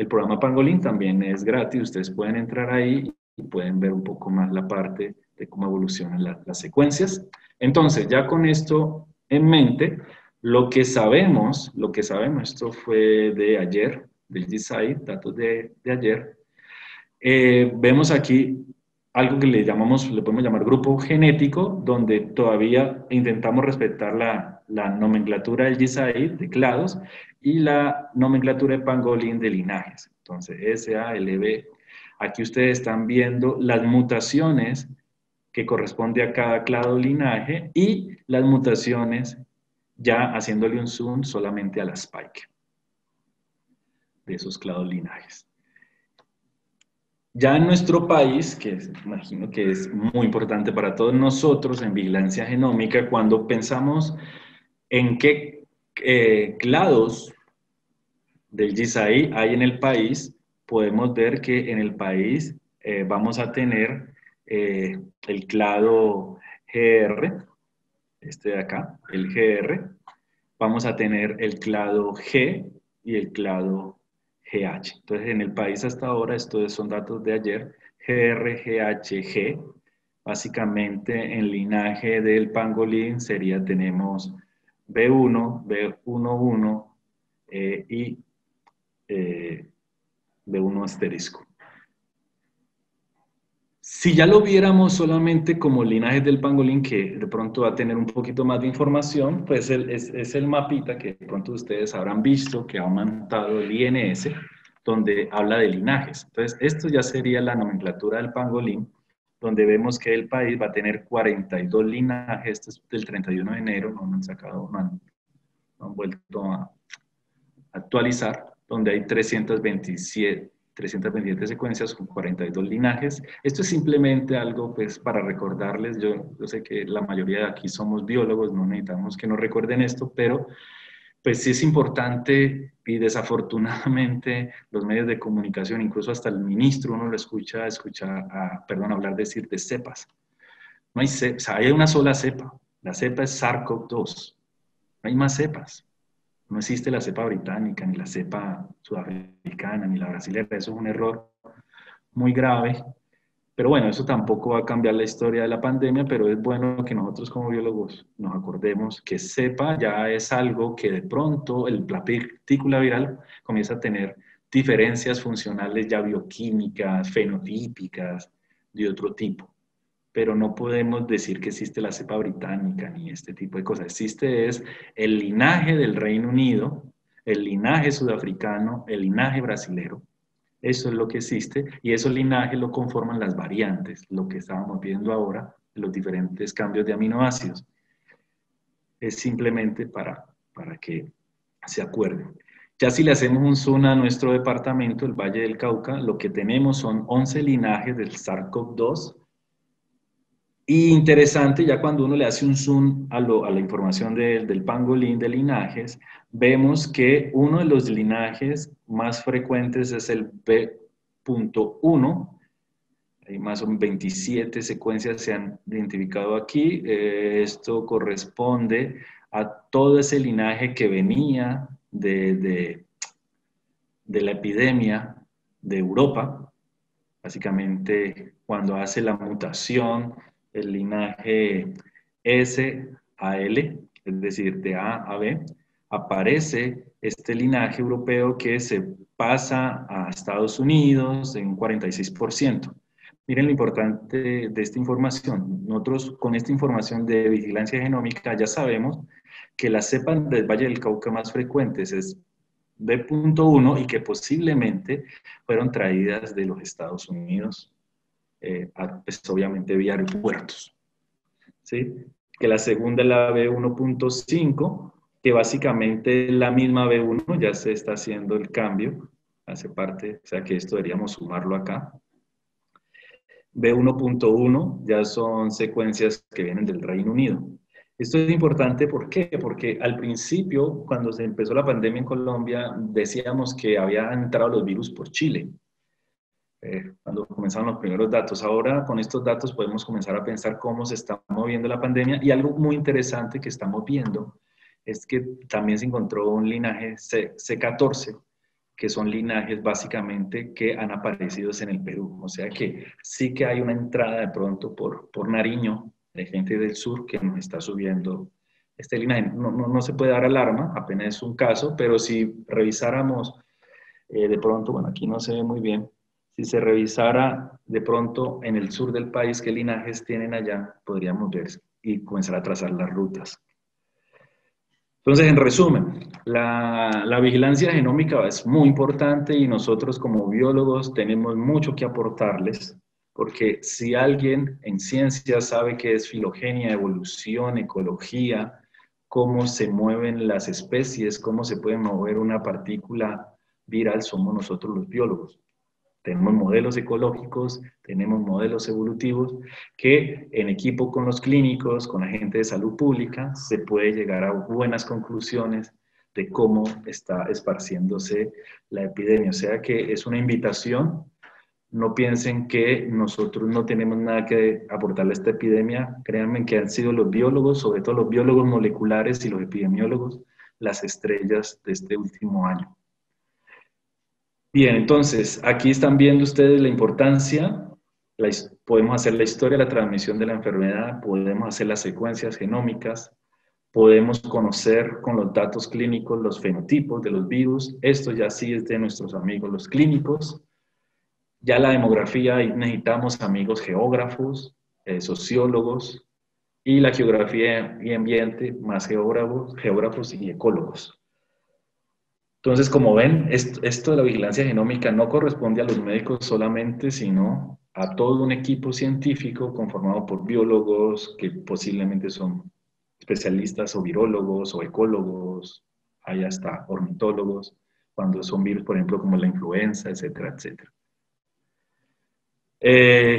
programa Pangolin, también es gratis, ustedes pueden entrar ahí y pueden ver un poco más la parte de cómo evolucionan las secuencias. Entonces, ya con esto en mente, lo que sabemos, esto fue de ayer, del GISAID, datos de ayer, vemos aquí algo que le podemos llamar grupo genético, donde todavía intentamos respetar la nomenclatura del GISAID de clados y la nomenclatura de Pangolin de linajes. Entonces, S, A, L, B. Aquí ustedes están viendo las mutaciones que corresponde a cada clado linaje y las mutaciones ya haciéndole un zoom solamente a la spike de esos clados linajes. Ya en nuestro país, que imagino que es muy importante para todos nosotros en vigilancia genómica, cuando pensamos en qué clados del GISAID hay en el país, podemos ver que en el país vamos a tener el clado GR, este de acá, el GR, vamos a tener el clado G y el clado GH. Entonces, en el país hasta ahora, estos son datos de ayer, GR, GH, G. Básicamente, en linaje del pangolín tenemos B1, B11 y B1 asterisco. Si ya lo viéramos solamente como linajes del pangolín, que de pronto va a tener un poquito más de información, pues es el mapita que de pronto ustedes habrán visto que ha aumentado el INS, donde habla de linajes. Entonces, esto ya sería la nomenclatura del pangolín, donde vemos que el país va a tener 42 linajes, esto es del 31 de enero, no han sacado, no han vuelto a actualizar, donde hay 327 327 secuencias con 42 linajes. Esto es simplemente algo pues, para recordarles. Yo sé que la mayoría de aquí somos biólogos, no necesitamos que nos recuerden esto, pero pues sí es importante y desafortunadamente los medios de comunicación, incluso hasta el ministro, uno lo escucha hablar decir de cepas. No hay cepa, o sea, hay una sola cepa. La cepa es SARS-CoV-2. No hay más cepas. No existe la cepa británica, ni la cepa sudafricana, ni la brasilera. Eso es un error muy grave. Pero bueno, eso tampoco va a cambiar la historia de la pandemia, pero es bueno que nosotros como biólogos nos acordemos que cepa ya es algo que de pronto la partícula viral comienza a tener diferencias funcionales ya bioquímicas, fenotípicas, de otro tipo. Pero no podemos decir que existe la cepa británica ni este tipo de cosas. Existe es el linaje del Reino Unido, el linaje sudafricano, el linaje brasilero. Eso es lo que existe y esos linajes lo conforman las variantes, lo que estábamos viendo ahora, los diferentes cambios de aminoácidos. Es simplemente para que se acuerden. Ya si le hacemos un zoom a nuestro departamento, el Valle del Cauca, lo que tenemos son 11 linajes del SARS-CoV-2. Y interesante, ya cuando uno le hace un zoom a la información del pangolín de linajes, vemos que uno de los linajes más frecuentes es el B.1. Hay más o menos 27 secuencias se han identificado aquí. Esto corresponde a todo ese linaje que venía de la epidemia de Europa. Básicamente, cuando hace la mutación, el linaje S a L, es decir, de A a B, aparece este linaje europeo que se pasa a Estados Unidos en un 46%. Miren lo importante de esta información. Nosotros con esta información de vigilancia genómica ya sabemos que las cepas del Valle del Cauca más frecuentes es B.1 y que posiblemente fueron traídas de los Estados Unidos, pues obviamente vía aeropuertos. ¿Sí? Que la segunda es la B.1.5, que básicamente es la misma B1, ya se está haciendo el cambio, hace parte, o sea que esto deberíamos sumarlo acá. B.1.1 ya son secuencias que vienen del Reino Unido. Esto es importante, ¿por qué? Porque al principio, cuando se empezó la pandemia en Colombia, decíamos que habían entrado los virus por Chile, cuando comenzaron los primeros datos. Ahora, con estos datos podemos comenzar a pensar cómo se está moviendo la pandemia, y algo muy interesante que estamos viendo es que también se encontró un linaje C14, que son linajes básicamente que han aparecido en el Perú. O sea que sí que hay una entrada de pronto por Nariño, de gente del sur que nos está subiendo este linaje. No se puede dar alarma, apenas es un caso, pero si revisáramos de pronto, bueno, aquí no se ve muy bien, si se revisara de pronto en el sur del país qué linajes tienen allá, podríamos ver y comenzar a trazar las rutas. Entonces, en resumen, la vigilancia genómica es muy importante y nosotros como biólogos tenemos mucho que aportarles, porque si alguien en ciencia sabe qué es filogenia, evolución, ecología, cómo se mueven las especies, cómo se puede mover una partícula viral, somos nosotros los biólogos. Tenemos modelos ecológicos, tenemos modelos evolutivos que en equipo con los clínicos, con la gente de salud pública, se puede llegar a buenas conclusiones de cómo está esparciéndose la epidemia. O sea que es una invitación. No piensen que nosotros no tenemos nada que aportarle a esta epidemia. Créanme que han sido los biólogos, sobre todo los biólogos moleculares y los epidemiólogos, las estrellas de este último año. Bien, entonces, aquí están viendo ustedes la importancia, podemos hacer la historia de la transmisión de la enfermedad, podemos hacer las secuencias genómicas, podemos conocer con los datos clínicos los fenotipos de los virus. Esto ya sí es de nuestros amigos los clínicos. Ya la demografía, ahí necesitamos amigos geógrafos, sociólogos, y la geografía y ambiente, más geógrafos y ecólogos. Entonces, como ven, esto de la vigilancia genómica no corresponde a los médicos solamente, sino a todo un equipo científico conformado por biólogos que posiblemente son especialistas o virólogos o ecólogos, hay hasta ornitólogos. cuando son virus, por ejemplo, como la influenza, etcétera, etcétera.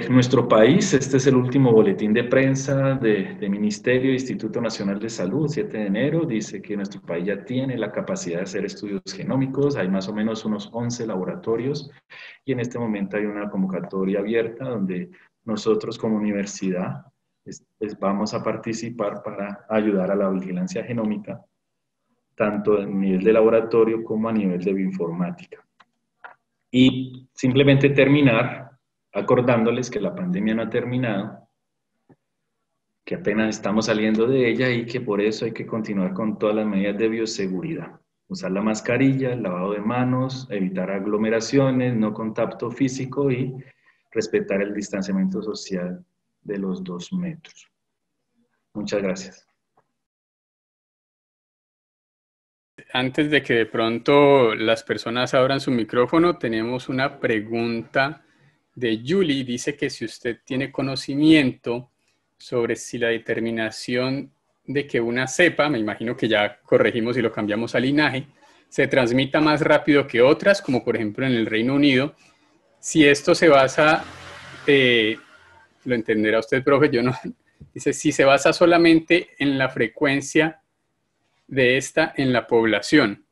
Nuestro país, este es el último boletín de prensa de Ministerio e Instituto Nacional de Salud, 7 de enero, dice que nuestro país ya tiene la capacidad de hacer estudios genómicos, hay más o menos unos 11 laboratorios y en este momento hay una convocatoria abierta donde nosotros como universidad vamos a participar para ayudar a la vigilancia genómica, tanto a nivel de laboratorio como a nivel de bioinformática. Y simplemente terminar acordándoles que la pandemia no ha terminado, que apenas estamos saliendo de ella y que por eso hay que continuar con todas las medidas de bioseguridad. Usar la mascarilla, el lavado de manos, evitar aglomeraciones, no contacto físico y respetar el distanciamiento social de los 2 metros. Muchas gracias. Antes de que de pronto las personas abran su micrófono, tenemos una pregunta de Julie. Dice que si usted tiene conocimiento sobre si la determinación de que una cepa, me imagino que ya corregimos y lo cambiamos a linaje, se transmita más rápido que otras, como por ejemplo en el Reino Unido, si esto se basa, lo entenderá usted, profe, yo no, dice si se basa solamente en la frecuencia de esta en la población.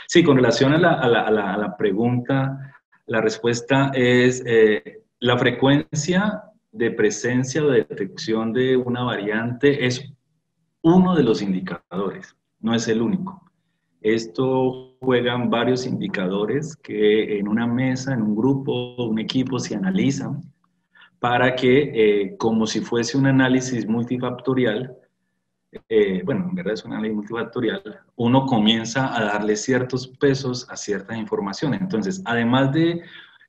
Sí, con relación a la pregunta, la respuesta es la frecuencia de presencia o de detección de una variante es uno de los indicadores, no es el único. Esto juegan varios indicadores que en una mesa, en un grupo, un equipo se analizan para que, como si fuese un análisis multifactorial, bueno, en verdad es una ley multifactorial, uno comienza a darle ciertos pesos a ciertas informaciones. Entonces, además de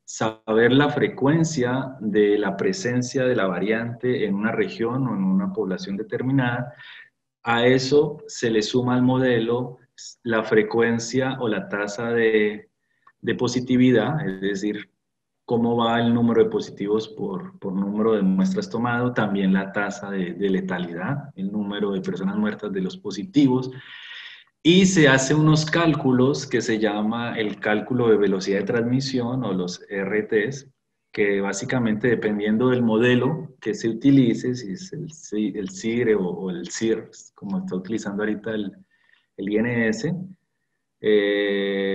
saber la frecuencia de la presencia de la variante en una región o en una población determinada, a eso se le suma al modelo la frecuencia o la tasa de positividad, es decir, cómo va el número de positivos por número de muestras tomado, también la tasa de letalidad, el número de personas muertas de los positivos, y se hace unos cálculos que se llama el cálculo de velocidad de transmisión o los RTs, que básicamente dependiendo del modelo que se utilice, si es el CIRE o el CIR, como está utilizando ahorita el INS,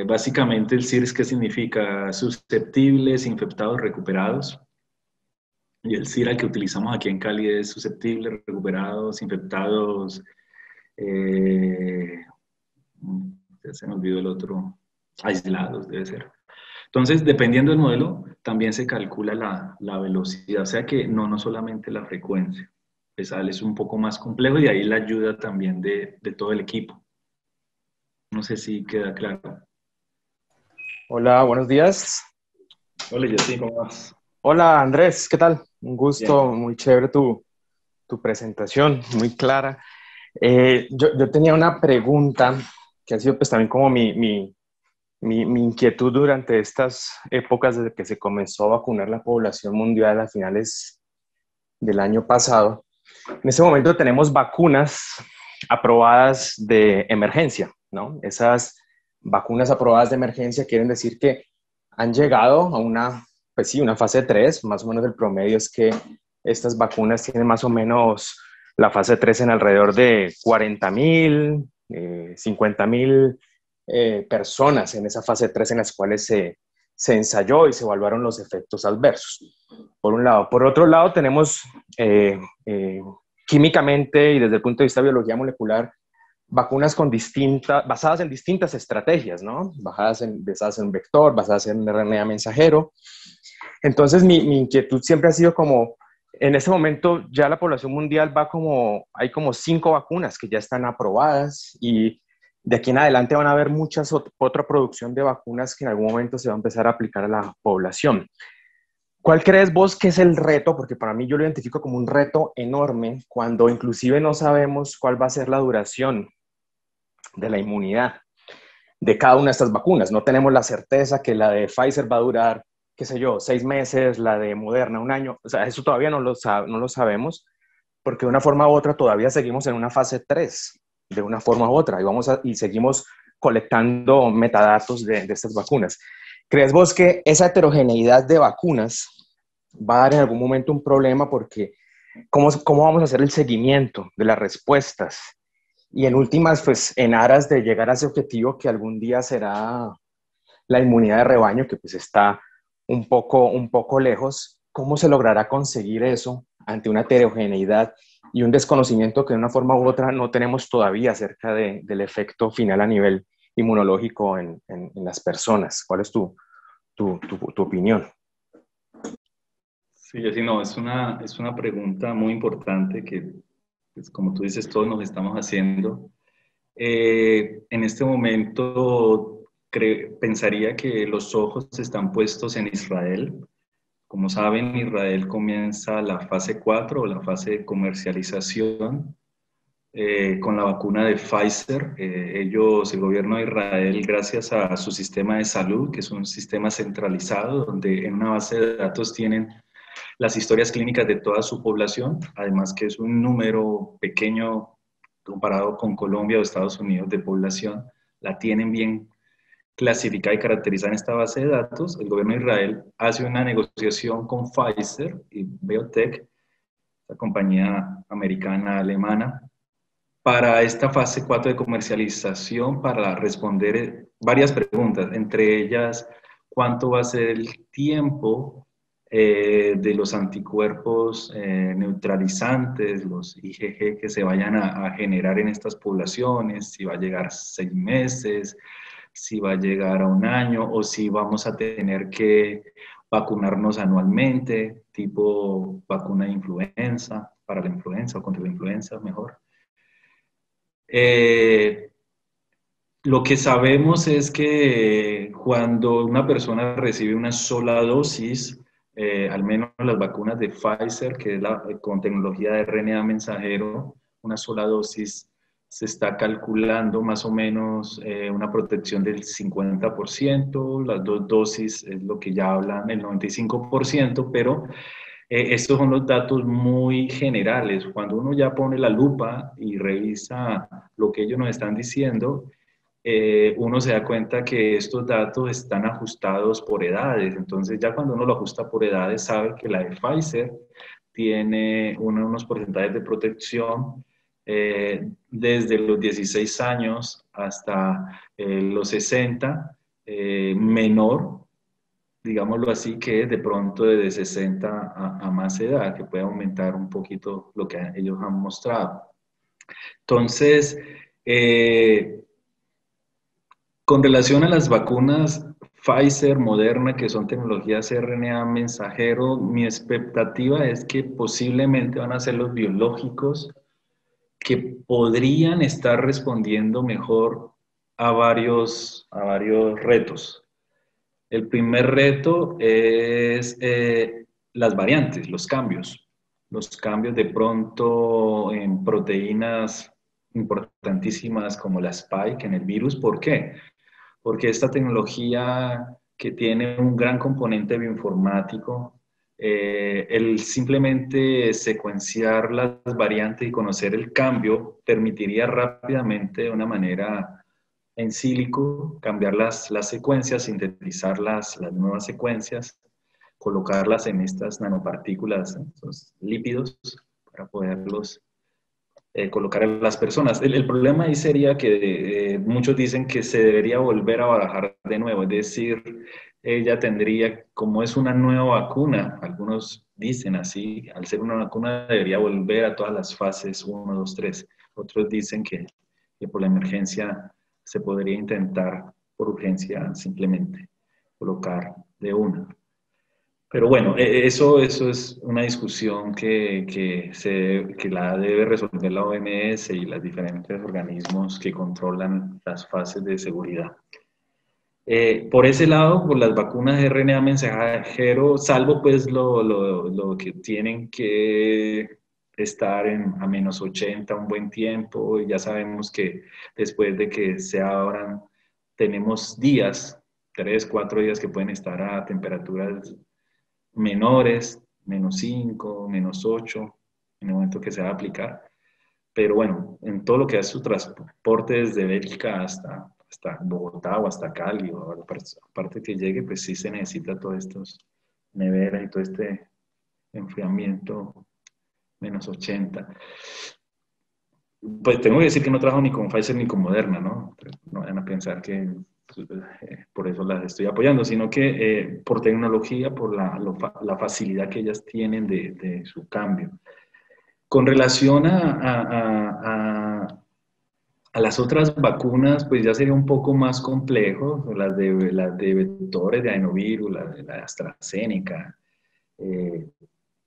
básicamente el CIRS, ¿qué significa? Susceptibles, infectados, recuperados. Y el CIRA que utilizamos aquí en Cali es susceptibles, recuperados, infectados. Ya se me olvidó el otro. Aislados, debe ser. Entonces, dependiendo del modelo, también se calcula la velocidad. O sea que no solamente la frecuencia. Es un poco más complejo y ahí la ayuda también de todo el equipo. No sé si queda claro. Hola, buenos días. Hola, Jessy, ¿cómo vas? Hola, Andrés, ¿qué tal? Un gusto, Bien. muy chévere tu presentación, muy clara. Yo tenía una pregunta que ha sido pues también como mi inquietud durante estas épocas desde que se comenzó a vacunar la población mundial a finales del año pasado. En este momento tenemos vacunas aprobadas de emergencia, ¿no? Esas vacunas aprobadas de emergencia quieren decir que han llegado a pues sí, una fase 3, más o menos el promedio es que estas vacunas tienen más o menos la fase 3 en alrededor de 40.000, 50.000 personas en esa fase 3 en las cuales se ensayó y se evaluaron los efectos adversos, por un lado. Por otro lado, tenemos químicamente y desde el punto de vista de biología molecular, vacunas basadas en distintas estrategias, ¿no? Basadas en un vector, basadas en RNA mensajero. Entonces, mi inquietud siempre ha sido como, en este momento ya la población mundial hay como 5 vacunas que ya están aprobadas y de aquí en adelante van a haber otra producción de vacunas que en algún momento se va a empezar a aplicar a la población. ¿Cuál crees vos que es el reto? Porque para mí yo lo identifico como un reto enorme cuando inclusive no sabemos cuál va a ser la duración de la inmunidad de cada una de estas vacunas. No tenemos la certeza que la de Pfizer va a durar, qué sé yo, 6 meses, la de Moderna 1 año. O sea, eso todavía no lo sabemos porque de una forma u otra todavía seguimos en una fase 3, de una forma u otra, y seguimos colectando metadatos de estas vacunas. ¿Crees vos que esa heterogeneidad de vacunas va a dar en algún momento un problema? Porque ¿cómo vamos a hacer el seguimiento de las respuestas? Y en últimas, pues en aras de llegar a ese objetivo que algún día será la inmunidad de rebaño, que pues está un poco lejos, ¿cómo se logrará conseguir eso ante una heterogeneidad y un desconocimiento que de una forma u otra no tenemos todavía acerca del efecto final a nivel inmunológico en las personas? ¿Cuál es tu opinión? Sí, así no, es una pregunta muy importante que, pues, como tú dices, todos nos estamos haciendo. En este momento pensaría que los ojos están puestos en Israel. Como saben, Israel comienza la fase 4 o la fase de comercialización con la vacuna de Pfizer. El gobierno de Israel, gracias a su sistema de salud, que es un sistema centralizado, donde en una base de datos tienen las historias clínicas de toda su población, además que es un número pequeño comparado con Colombia o Estados Unidos de población, la tienen bien clasificada y caracterizada en esta base de datos. El gobierno de Israel hace una negociación con Pfizer y BioNTech, la compañía americana alemana, para esta fase 4 de comercialización, para responder varias preguntas, entre ellas, ¿cuánto va a ser el tiempo de los anticuerpos neutralizantes, los IgG que se vayan a generar en estas poblaciones? Si va a llegar 6 meses, si va a llegar a un año, o si vamos a tener que vacunarnos anualmente, tipo vacuna de influenza, para la influenza o contra la influenza, mejor. Lo que sabemos es que cuando una persona recibe una sola dosis, al menos las vacunas de Pfizer, que es con tecnología de RNA mensajero, una sola dosis se está calculando más o menos una protección del 50%, las dos dosis es lo que ya hablan, el 95%, pero estos son los datos muy generales. Cuando uno ya pone la lupa y revisa lo que ellos nos están diciendo, uno se da cuenta que estos datos están ajustados por edades. Entonces, ya cuando uno lo ajusta por edades, sabe que la de Pfizer tiene unos porcentajes de protección desde los 16 años hasta los 60, menor, digámoslo así, que de pronto de 60 a más edad, que puede aumentar un poquito lo que ellos han mostrado. Entonces, con relación a las vacunas Pfizer, Moderna, que son tecnologías RNA mensajero, mi expectativa es que posiblemente van a ser los biológicos que podrían estar respondiendo mejor a varios retos. El primer reto es las variantes, los cambios de pronto en proteínas importantísimas como la spike en el virus. ¿Por qué? Porque esta tecnología que tiene un gran componente bioinformático, el simplemente secuenciar las variantes y conocer el cambio permitiría rápidamente de una manera en sílico cambiar las secuencias, sintetizar las nuevas secuencias, colocarlas en estas nanopartículas, estos lípidos, para poderlos colocar a las personas. El problema ahí sería que muchos dicen que se debería volver a barajar de nuevo, es decir, ella tendría, como es una nueva vacuna, algunos dicen así, al ser una vacuna debería volver a todas las fases 1, 2, 3. Otros dicen que por la emergencia se podría intentar por urgencia simplemente colocar de una. Pero bueno, eso es una discusión que la debe resolver la OMS y los diferentes organismos que controlan las fases de seguridad. Por ese lado, por las vacunas de RNA mensajero, salvo pues lo que tienen que estar a menos 80 un buen tiempo, y ya sabemos que después de que se abran, tenemos días, 3, 4 días que pueden estar a temperaturas menores, menos 5, menos 8, en el momento que se va a aplicar. Pero bueno, en todo lo que es su transporte desde Bélgica hasta Bogotá o hasta Cali, o a la parte que llegue, pues sí se necesita todos estos neveras y todo este enfriamiento -80. Pues tengo que decir que no trabajo ni con Pfizer ni con Moderna, ¿no? No vayan a pensar que por eso las estoy apoyando, sino que por tecnología, por la facilidad que ellas tienen de su cambio. Con relación a las otras vacunas, pues ya sería un poco más complejo, las de vectores de adenovirus, la de AstraZeneca.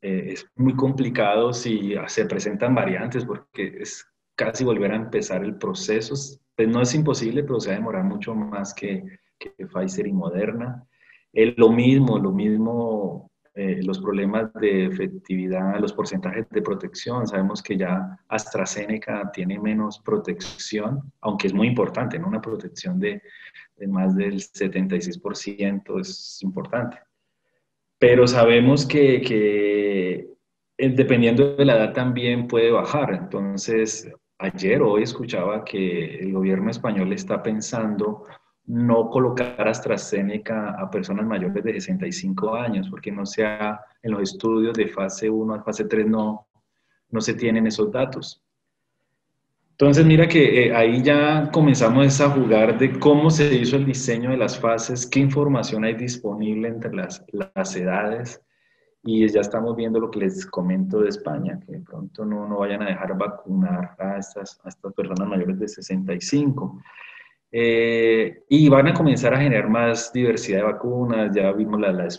Es muy complicado si se presentan variantes, porque es casi volver a empezar el proceso. Pues no es imposible, pero se va a demorar mucho más que Pfizer y Moderna. Lo mismo, los problemas de efectividad, los porcentajes de protección. Sabemos que ya AstraZeneca tiene menos protección, aunque es muy importante, ¿no? Una protección de más del 76% es importante. Pero sabemos que dependiendo de la edad también puede bajar. Entonces, ayer o hoy escuchaba que el gobierno español está pensando no colocar AstraZeneca a personas mayores de 65 años, porque no sea en los estudios de fase 1 a fase 3 no se tienen esos datos. Entonces, mira que ahí ya comenzamos a jugar de cómo se hizo el diseño de las fases, qué información hay disponible entre las edades, y ya estamos viendo lo que les comento de España, que de pronto no vayan a dejar vacunar a estas personas mayores de 65. Y van a comenzar a generar más diversidad de vacunas. Ya vimos la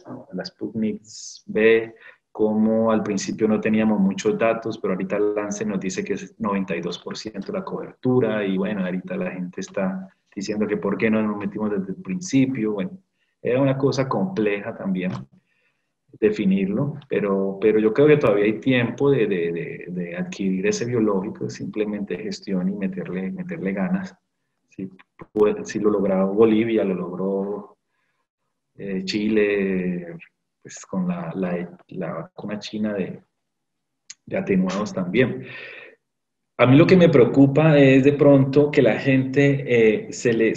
Sputnik V, como al principio no teníamos muchos datos, pero ahorita el Lancet nos dice que es 92% la cobertura, y bueno, ahorita la gente está diciendo que por qué no nos metimos desde el principio. Bueno, era una cosa compleja también definirlo, pero yo creo que todavía hay tiempo de adquirir ese biológico, simplemente gestión y meterle ganas. Si lo logró Bolivia, lo logró Chile, pues con la vacuna china de atenuados también. A mí lo que me preocupa es de pronto que la gente se le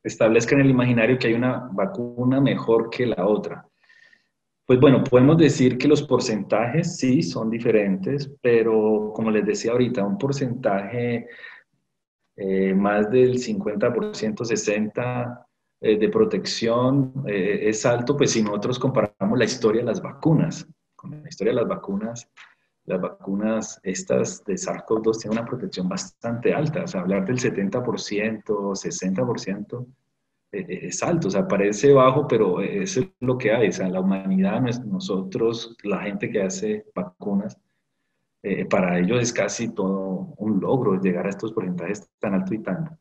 establezca en el imaginario que hay una vacuna mejor que la otra. Pues bueno, podemos decir que los porcentajes sí son diferentes, pero como les decía ahorita, un porcentaje más del 50%, 60% de protección es alto, pues si nosotros comparamos la historia de las vacunas, con la historia de las vacunas estas de SARS-CoV-2 tienen una protección bastante alta, o sea, hablar del 70%, 60% es alto, o sea, parece bajo, pero eso es lo que hay, o sea, la humanidad, nosotros, la gente que hace vacunas, para ellos es casi todo un logro llegar a estos porcentajes tan altos y tan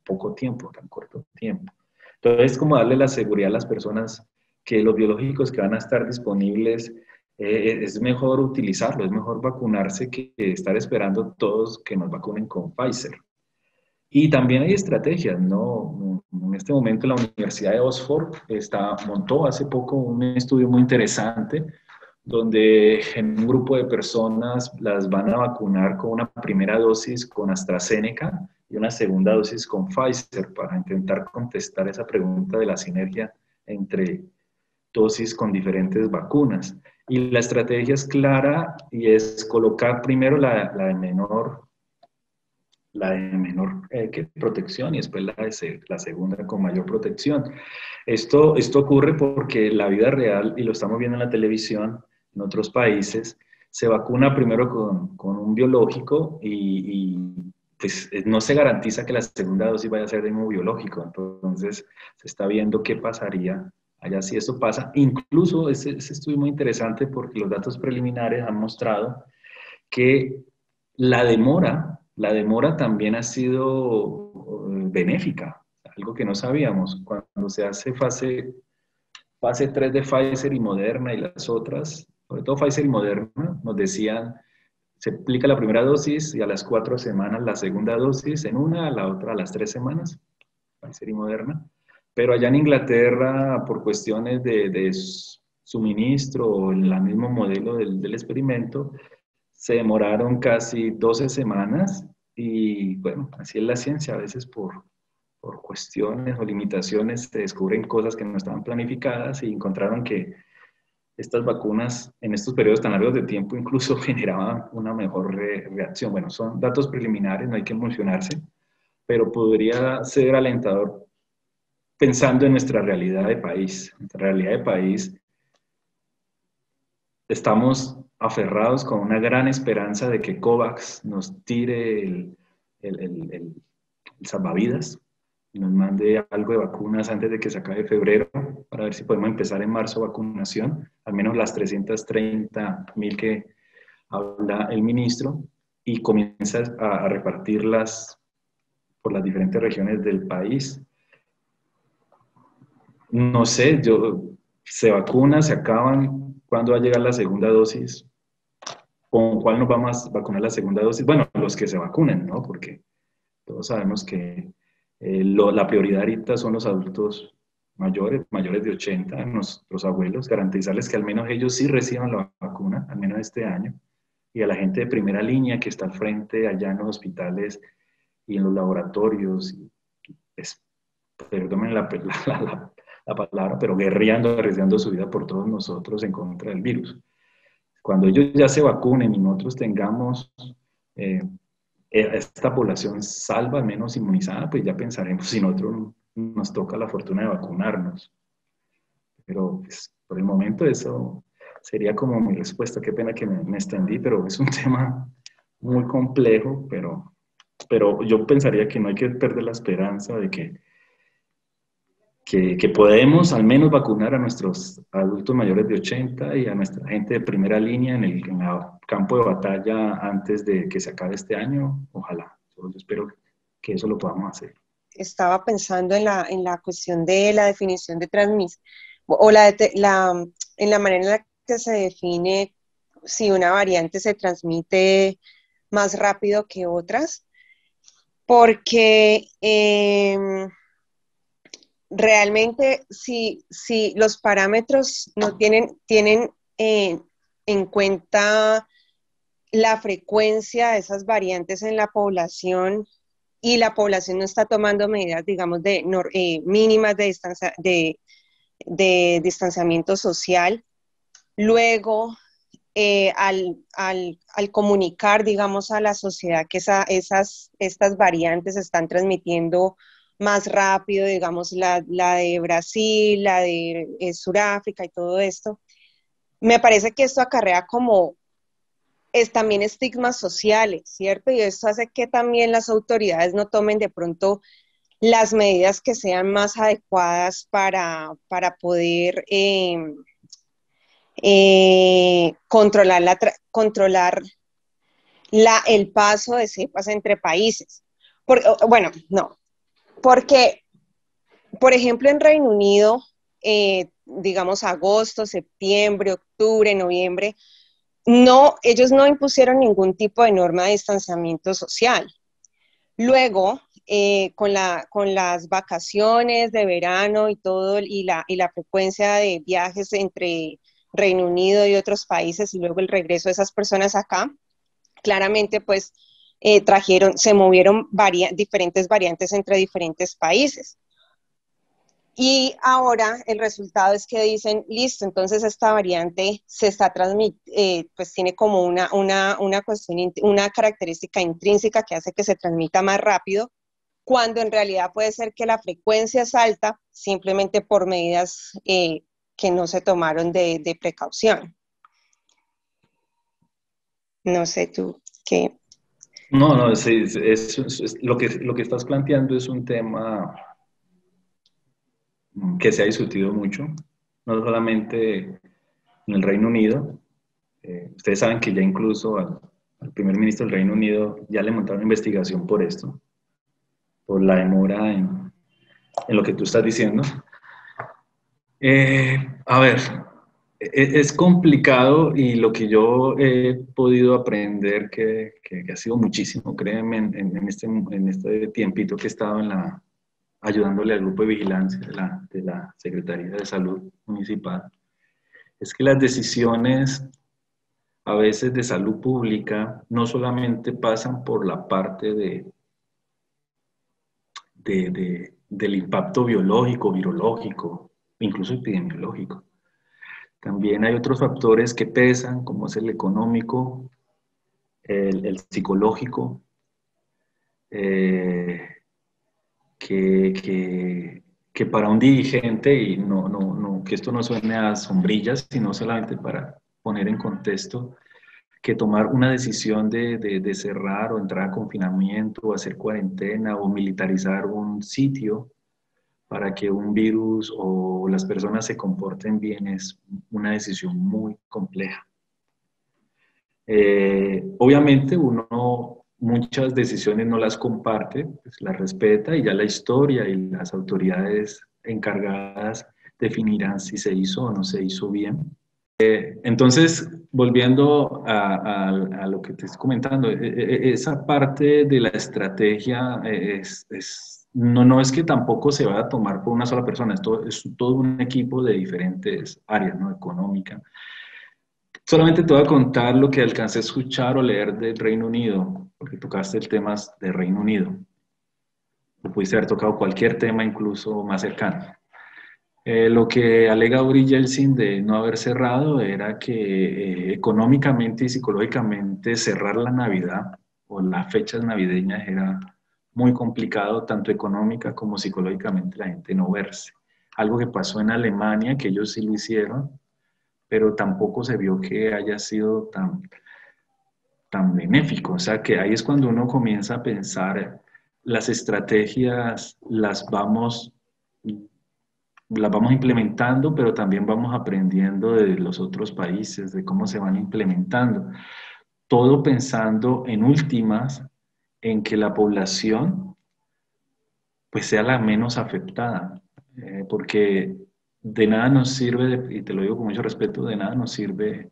poco tiempo, tan corto tiempo. Entonces, es como darle la seguridad a las personas que los biológicos que van a estar disponibles, es mejor utilizarlo, es mejor vacunarse que estar esperando todos que nos vacunen con Pfizer. Y también hay estrategias, ¿no? En este momento la Universidad de Oxford montó hace poco un estudio muy interesante donde en un grupo de personas las van a vacunar con una primera dosis con AstraZeneca y una segunda dosis con Pfizer para intentar contestar esa pregunta de la sinergia entre dosis con diferentes vacunas. Y la estrategia es clara y es colocar primero la de menor protección y después la segunda con mayor protección. Esto ocurre porque la vida real, y lo estamos viendo en la televisión, en otros países, se vacuna primero con un biológico y pues, no se garantiza que la segunda dosis vaya a ser de nuevo biológico. Entonces, se está viendo qué pasaría allá si eso pasa. Incluso ese estudio es muy interesante porque los datos preliminares han mostrado que la demora también ha sido benéfica, algo que no sabíamos. Cuando se hace fase 3 de Pfizer y Moderna y las otras, sobre todo Pfizer y Moderna, nos decían, se aplica la primera dosis y a las 4 semanas la segunda dosis en una, a la otra a las 3 semanas, Pfizer y Moderna. Pero allá en Inglaterra, por cuestiones de suministro o en el mismo modelo del experimento, se demoraron casi 12 semanas y bueno, así es la ciencia, a veces por cuestiones o limitaciones se descubren cosas que no estaban planificadas y encontraron que estas vacunas en estos periodos tan largos de tiempo incluso generaban una mejor reacción. Bueno, son datos preliminares, no hay que emocionarse, pero podría ser alentador pensando en nuestra realidad de país. Nuestra realidad de país, estamos aferrados con una gran esperanza de que COVAX nos tire el salvavidas, nos mande algo de vacunas antes de que se acabe febrero, para ver si podemos empezar en marzo vacunación, al menos las 330.000 que habla el ministro, y comienza a repartirlas por las diferentes regiones del país. No sé, se vacunan, se acaban, ¿cuándo va a llegar la segunda dosis? ¿Con cuál nos vamos a vacunar la segunda dosis? Bueno, los que se vacunen, ¿no? Porque todos sabemos que la prioridad ahorita son los adultos mayores de 80, nuestros abuelos, garantizarles que al menos ellos sí reciban la vacuna, al menos este año, y a la gente de primera línea que está al frente allá en los hospitales y en los laboratorios, pues, perdónenme la palabra, pero guerreando, arriesgando su vida por todos nosotros en contra del virus. Cuando ellos ya se vacunen y nosotros tengamos esta población salva, al menos inmunizada, pues ya pensaremos si nosotros nos toca la fortuna de vacunarnos. Pero pues, por el momento eso sería como mi respuesta. Qué pena que me extendí, pero es un tema muy complejo, pero yo pensaría que no hay que perder la esperanza de que podemos al menos vacunar a nuestros adultos mayores de 80 y a nuestra gente de primera línea en el campo de batalla antes de que se acabe este año. Ojalá. Yo espero que eso lo podamos hacer. Estaba pensando en la cuestión de la definición de transmisión, o en la manera en la que se define si una variante se transmite más rápido que otras, porque realmente si los parámetros no tienen en cuenta la frecuencia de esas variantes en la población y la población no está tomando medidas, digamos, mínimas de distanciamiento social, luego al comunicar, digamos, a la sociedad que estas variantes se están transmitiendo más rápido, digamos, la de Brasil, la de Sudáfrica y todo esto, me parece que esto acarrea como también estigmas sociales, ¿cierto? Y esto hace que también las autoridades no tomen de pronto las medidas que sean más adecuadas para poder controlar el paso de cepas entre países. Porque, por ejemplo, en Reino Unido, digamos agosto, septiembre, octubre, noviembre, ellos no impusieron ningún tipo de norma de distanciamiento social. Luego, con las vacaciones de verano y todo, y la frecuencia de viajes entre Reino Unido y otros países, y luego el regreso de esas personas acá, claramente pues se movieron diferentes variantes entre diferentes países. Y ahora el resultado es que dicen, listo, entonces esta variante se está pues tiene como una cuestión, una característica intrínseca que hace que se transmita más rápido, cuando en realidad puede ser que la frecuencia es alta simplemente por medidas que no se tomaron de precaución. No sé tú qué. No, lo que estás planteando es un tema que se ha discutido mucho, no solamente en el Reino Unido. Ustedes saben que ya incluso al primer ministro del Reino Unido ya le montaron investigación por esto, por la demora en lo que tú estás diciendo. A ver, es complicado y lo que yo he podido aprender, que ha sido muchísimo, créanme, en este tiempito que he estado ayudándole al grupo de vigilancia de la Secretaría de Salud Municipal, es que las decisiones a veces de salud pública no solamente pasan por la parte del impacto biológico, virológico, incluso epidemiológico. También hay otros factores que pesan, como es el económico, el psicológico, que para un dirigente, y que esto no suene a sombrillas, sino solamente para poner en contexto, que tomar una decisión de cerrar o entrar a confinamiento o hacer cuarentena o militarizar un sitio para que un virus o las personas se comporten bien es una decisión muy compleja. Obviamente uno muchas decisiones no las comparte, pues las respeta y ya la historia y las autoridades encargadas definirán si se hizo o no se hizo bien. Entonces, volviendo a lo que te estoy comentando, esa parte de la estrategia no es que tampoco se vaya a tomar por una sola persona, esto es todo un equipo de diferentes áreas, ¿no? Económica. Solamente te voy a contar lo que alcancé a escuchar o leer del Reino Unido, porque tocaste el tema del Reino Unido. O pudiste haber tocado cualquier tema, incluso más cercano. Lo que alega Boris Yeltsin de no haber cerrado era que económicamente y psicológicamente cerrar la Navidad o las fechas navideñas era muy complicado, tanto económica como psicológicamente, la gente no verse. Algo que pasó en Alemania, que ellos sí lo hicieron, pero tampoco se vio que haya sido tan benéfico. O sea, que ahí es cuando uno comienza a pensar las estrategias, las vamos implementando, pero también vamos aprendiendo de los otros países, de cómo se van implementando. Todo pensando en últimas, en que la población pues sea la menos afectada, porque de nada nos sirve, y te lo digo con mucho respeto, de nada nos sirve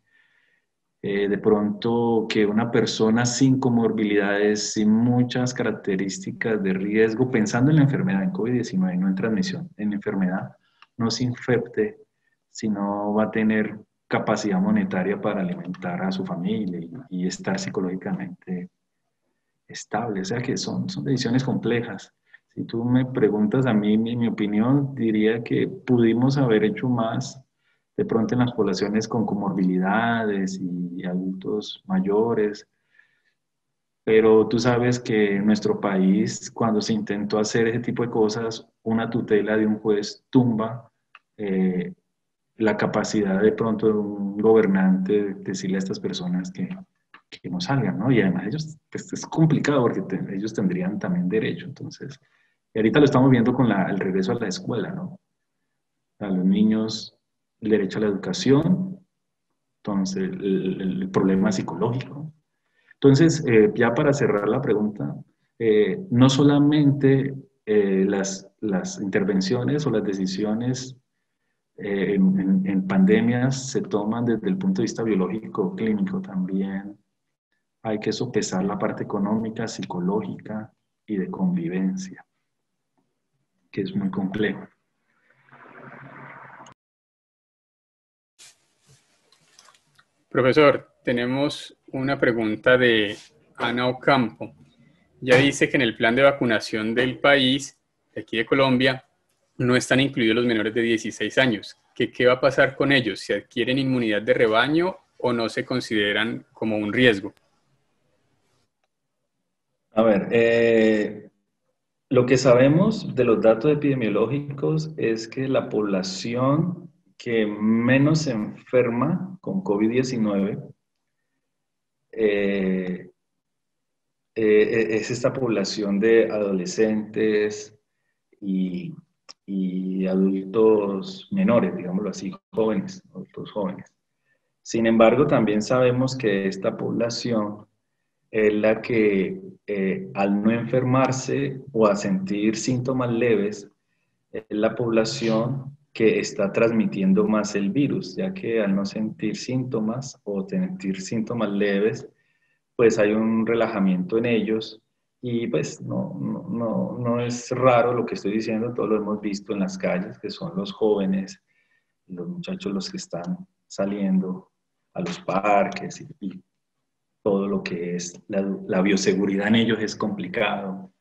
de pronto que una persona sin comorbilidades, sin muchas características de riesgo, pensando en la enfermedad, en COVID-19, no en transmisión, en enfermedad, no se infecte, sino va a tener capacidad monetaria para alimentar a su familia y estar psicológicamente estable. O sea que son decisiones complejas. Si tú me preguntas a mí, mi opinión, diría que pudimos haber hecho más de pronto en las poblaciones con comorbilidades y adultos mayores, pero tú sabes que en nuestro país, cuando se intentó hacer ese tipo de cosas, una tutela de un juez tumba eh, la capacidad de pronto de un gobernante de decirle a estas personas que no salgan, ¿no? Y además ellos, pues es complicado porque ellos tendrían también derecho, entonces, y ahorita lo estamos viendo con el regreso a la escuela, ¿no? A los niños, el derecho a la educación, entonces el problema psicológico. Entonces, ya para cerrar la pregunta, no solamente las intervenciones o las decisiones en pandemias se toman desde el punto de vista biológico, clínico, también hay que sopesar la parte económica, psicológica y de convivencia, que es muy complejo. Profesor, tenemos una pregunta de Ana Ocampo. Ya dice que en el plan de vacunación del país, de aquí de Colombia, no están incluidos los menores de 16 años. ¿Qué va a pasar con ellos? ¿Se adquieren inmunidad de rebaño o no se consideran como un riesgo? A ver, lo que sabemos de los datos epidemiológicos es que la población que menos se enferma con COVID-19 es esta población de adolescentes y adultos menores, digámoslo así, jóvenes, adultos jóvenes. Sin embargo, también sabemos que esta población es la que al no enfermarse o a sentir síntomas leves, es la población que está transmitiendo más el virus, ya que al no sentir síntomas o sentir síntomas leves, pues hay un relajamiento en ellos y pues no es raro lo que estoy diciendo, todos lo hemos visto en las calles, que son los jóvenes, los muchachos los que están saliendo a los parques y todo lo que es la bioseguridad en ellos es complicado,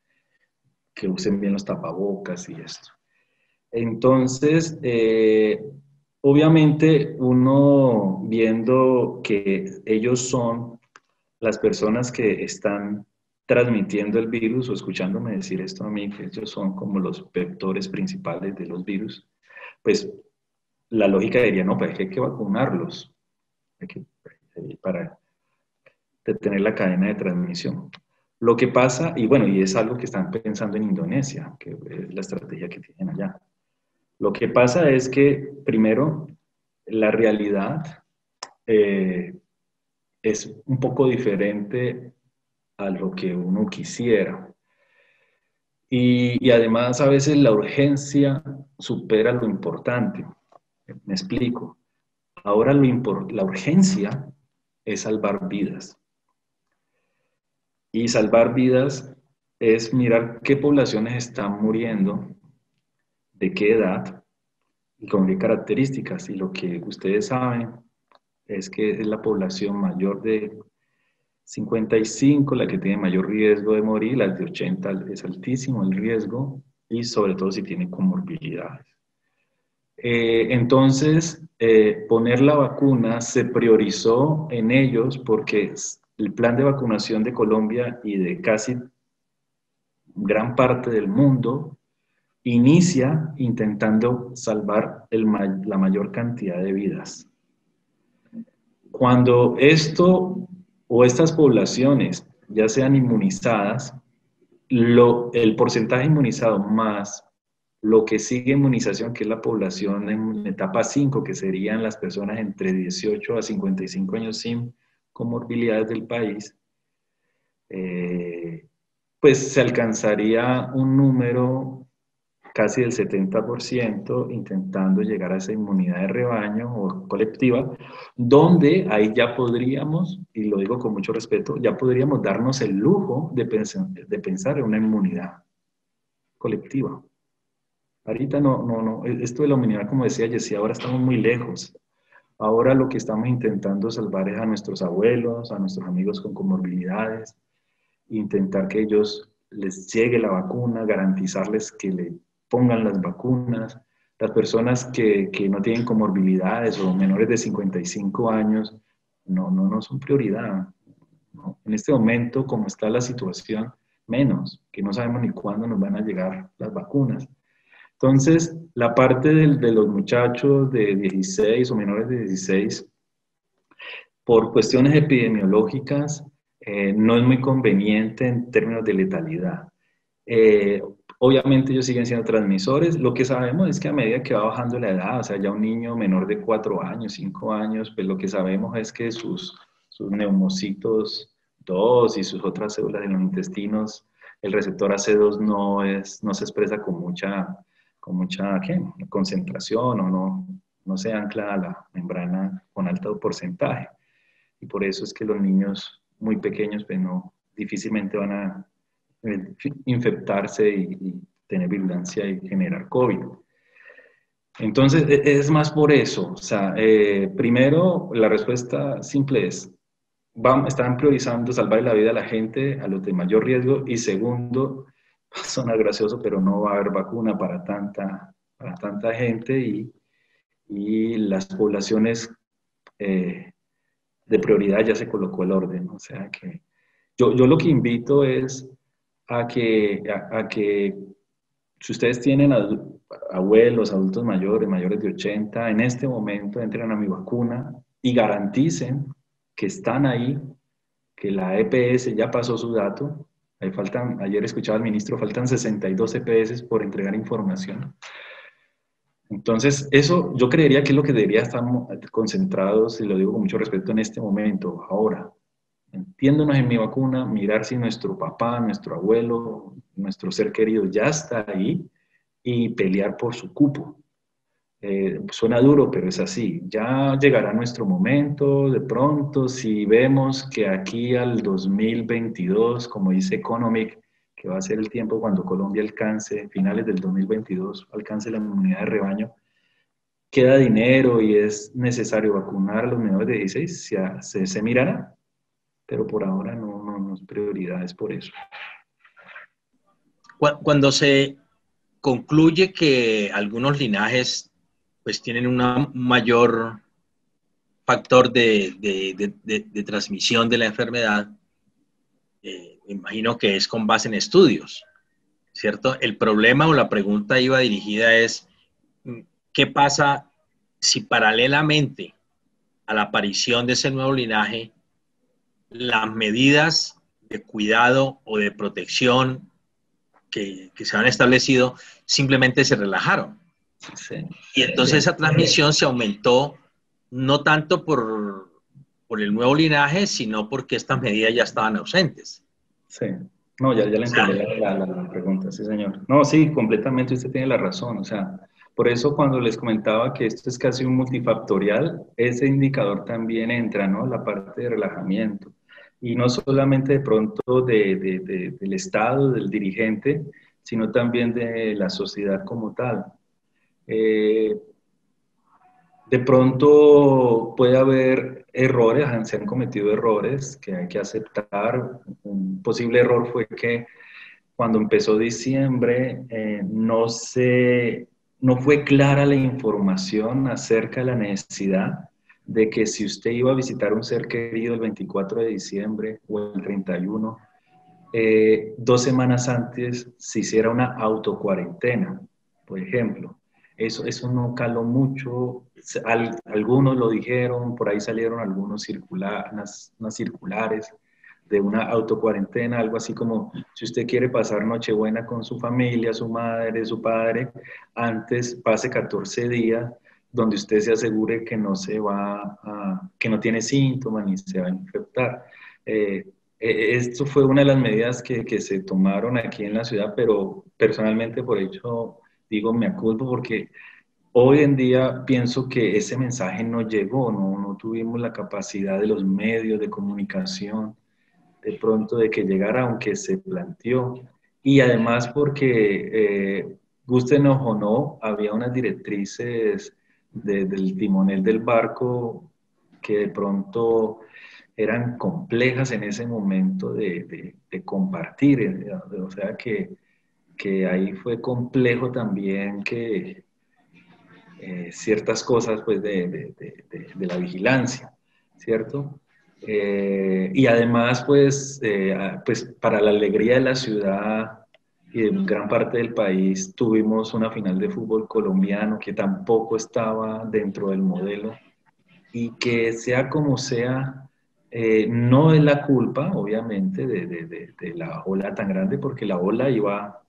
que usen bien los tapabocas y esto. Entonces, obviamente uno viendo que ellos son las personas que están transmitiendo el virus, o escuchándome decir esto a mí, que ellos son como los vectores principales de los virus, pues la lógica diría, no, pues hay que vacunarlos para detener la cadena de transmisión. Lo que pasa, y bueno, y es algo que están pensando en Indonesia, que es la estrategia que tienen allá. Lo que pasa es que, primero, la realidad es un poco diferente a lo que uno quisiera. Y además, a veces la urgencia supera lo importante. Me explico. Ahora la urgencia es salvar vidas. Y salvar vidas es mirar qué poblaciones están muriendo, de qué edad y con qué características. Y lo que ustedes saben es que es la población mayor de 55 la que tiene mayor riesgo de morir, las de 80 es altísimo el riesgo y sobre todo si tienen comorbilidades. Entonces, poner la vacuna se priorizó en ellos porque el plan de vacunación de Colombia y de casi gran parte del mundo inicia intentando salvar la mayor cantidad de vidas. Cuando esto o estas poblaciones ya sean inmunizadas, el porcentaje inmunizado más lo que sigue inmunización, que es la población en etapa 5, que serían las personas entre 18 a 55 años sin comorbilidades del país, pues se alcanzaría un número casi del 70% intentando llegar a esa inmunidad de rebaño o colectiva, donde ahí ya podríamos, y lo digo con mucho respeto, ya podríamos darnos el lujo de pensar en una inmunidad colectiva. Ahorita no, esto de la inmunidad, como decía Jessie, ahora estamos muy lejos. Ahora lo que estamos intentando salvar es a nuestros abuelos, a nuestros amigos con comorbilidades, intentar que ellos les llegue la vacuna, garantizarles que le pongan las vacunas. Las personas que no tienen comorbilidades o menores de 55 años no son prioridad, ¿no? En este momento, como está la situación, menos, que no sabemos ni cuándo nos van a llegar las vacunas. Entonces, la parte de los muchachos de 16 o menores de 16, por cuestiones epidemiológicas, no es muy conveniente en términos de letalidad. Obviamente ellos siguen siendo transmisores. Lo que sabemos es que a medida que va bajando la edad, o sea, ya un niño menor de 4 años, 5 años, pues lo que sabemos es que sus neumocitos 2 y sus otras células en los intestinos, el receptor AC2 no se expresa con mucha ¿qué? Concentración o no se ancla a la membrana con alto porcentaje. Y por eso es que los niños muy pequeños pues difícilmente van a infectarse y tener virulencia y generar COVID. Entonces, es más por eso. O sea, primero, la respuesta simple es, están priorizando salvar la vida a la gente, a los de mayor riesgo, y segundo, suena gracioso, pero no va a haber vacuna para tanta gente y las poblaciones de prioridad ya se colocó el orden. O sea que yo lo que invito es a que si ustedes tienen abuelos, adultos mayores de 80, en este momento entren a mi vacuna y garanticen que están ahí, que la EPS ya pasó su dato. Ayer escuchaba al ministro, faltan 62 EPS por entregar información. Entonces, eso yo creería que es lo que debería estar concentrados, y lo digo con mucho respeto en este momento, ahora. Metiéndonos en mi vacuna, mirar si nuestro papá, nuestro abuelo, nuestro ser querido ya está ahí y pelear por su cupo. Suena duro, pero es así. Ya llegará nuestro momento, de pronto, si vemos que aquí al 2022, como dice Economic, que va a ser el tiempo cuando Colombia alcance, finales del 2022, alcance la inmunidad de rebaño, queda dinero y es necesario vacunar a los menores de 16, se mirará, pero por ahora no es prioridad, es por eso. Cuando se concluye que algunos linajes pues tienen un mayor factor de transmisión de la enfermedad, me imagino que es con base en estudios, ¿cierto? El problema o la pregunta iba dirigida es, ¿qué pasa si paralelamente a la aparición de ese nuevo linaje, las medidas de cuidado o de protección que se han establecido simplemente se relajaron? Sí. Y entonces esa transmisión se aumentó no tanto por el nuevo linaje, sino porque estas medidas ya estaban ausentes. Sí, no, ya le entendí la pregunta, sí, señor. No, sí, completamente usted tiene la razón. O sea, por eso cuando les comentaba que esto es casi un multifactorial, ese indicador también entra, ¿no? La parte de relajamiento. Y no solamente de pronto del Estado, del dirigente, sino también de la sociedad como tal. De pronto puede haber errores, se han cometido errores que hay que aceptar. Un posible error fue que cuando empezó diciembre no fue clara la información acerca de la necesidad de que si usted iba a visitar a un ser querido el 24 de diciembre o el 31, 2 semanas antes se hiciera una autocuarentena, por ejemplo. Eso no caló mucho. Algunos lo dijeron, por ahí salieron algunos unas circulares de una autocuarentena, algo así como si usted quiere pasar Nochebuena con su familia, su madre, su padre, antes pase 14 días donde usted se asegure que que no tiene síntomas ni se va a infectar. Esto fue una de las medidas que se tomaron aquí en la ciudad, pero personalmente por hecho digo me aculpo porque hoy en día pienso que ese mensaje no llegó, no tuvimos la capacidad de los medios de comunicación, de pronto de que llegara, aunque se planteó. Y además porque, gústenos o no, había unas directrices del timonel del barco que de pronto eran complejas en ese momento de compartir. O sea que ahí fue complejo también que ciertas cosas pues, de la vigilancia, ¿cierto? Y además, pues para la alegría de la ciudad y de gran parte del país, tuvimos una final de fútbol colombiano que tampoco estaba dentro del modelo y que sea como sea, no es la culpa, obviamente, de la ola tan grande, porque la ola iba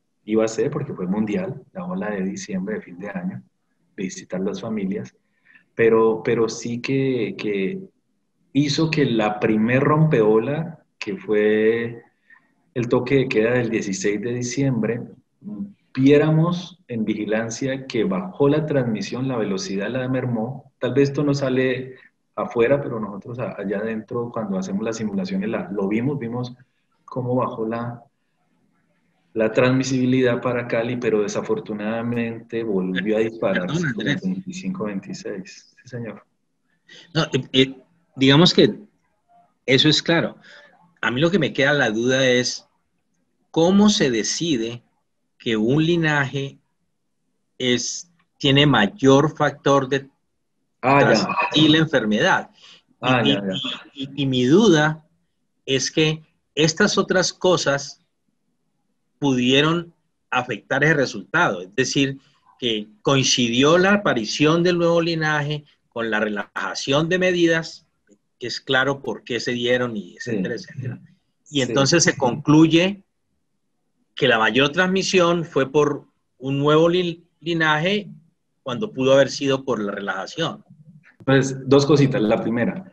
a ser, porque fue mundial, la ola de diciembre, de fin de año, visitar las familias, pero sí que hizo que la primer rompeola, que fue el toque de queda del 16 de diciembre, viéramos en vigilancia que bajó la transmisión, la velocidad la mermó. Tal vez esto no sale afuera, pero nosotros allá adentro, cuando hacemos las simulaciones, lo vimos cómo bajó la transmisibilidad para Cali, pero desafortunadamente volvió a dispararse en el 25-26. Sí, señor. No, digamos que eso es claro. A mí lo que me queda la duda es cómo se decide que un linaje tiene mayor factor de transmitir la enfermedad. Y mi duda es que estas otras cosas pudieron afectar ese resultado. Es decir, que coincidió la aparición del nuevo linaje con la relajación de medidas, que es claro por qué se dieron, y etcétera, etcétera. Y entonces se concluye que la mayor transmisión fue por un nuevo linaje cuando pudo haber sido por la relajación. Pues dos cositas. La primera,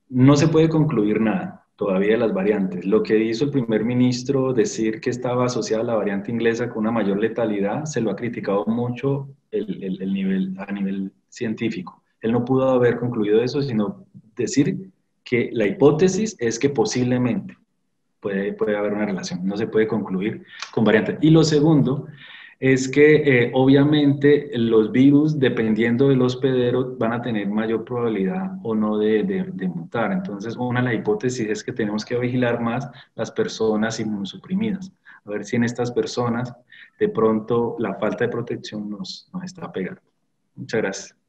no se puede concluir nada todavía de las variantes. Lo que hizo el primer ministro, decir que estaba asociada la variante inglesa con una mayor letalidad, se lo ha criticado mucho a nivel científico. Él no pudo haber concluido eso, sino decir que la hipótesis es que posiblemente puede haber una relación. No se puede concluir con variantes. Y lo segundo es que obviamente los virus, dependiendo del hospedero, van a tener mayor probabilidad o no de mutar. Entonces, una de las hipótesis es que tenemos que vigilar más las personas inmunosuprimidas. A ver si en estas personas de pronto la falta de protección nos está pegando. Muchas gracias.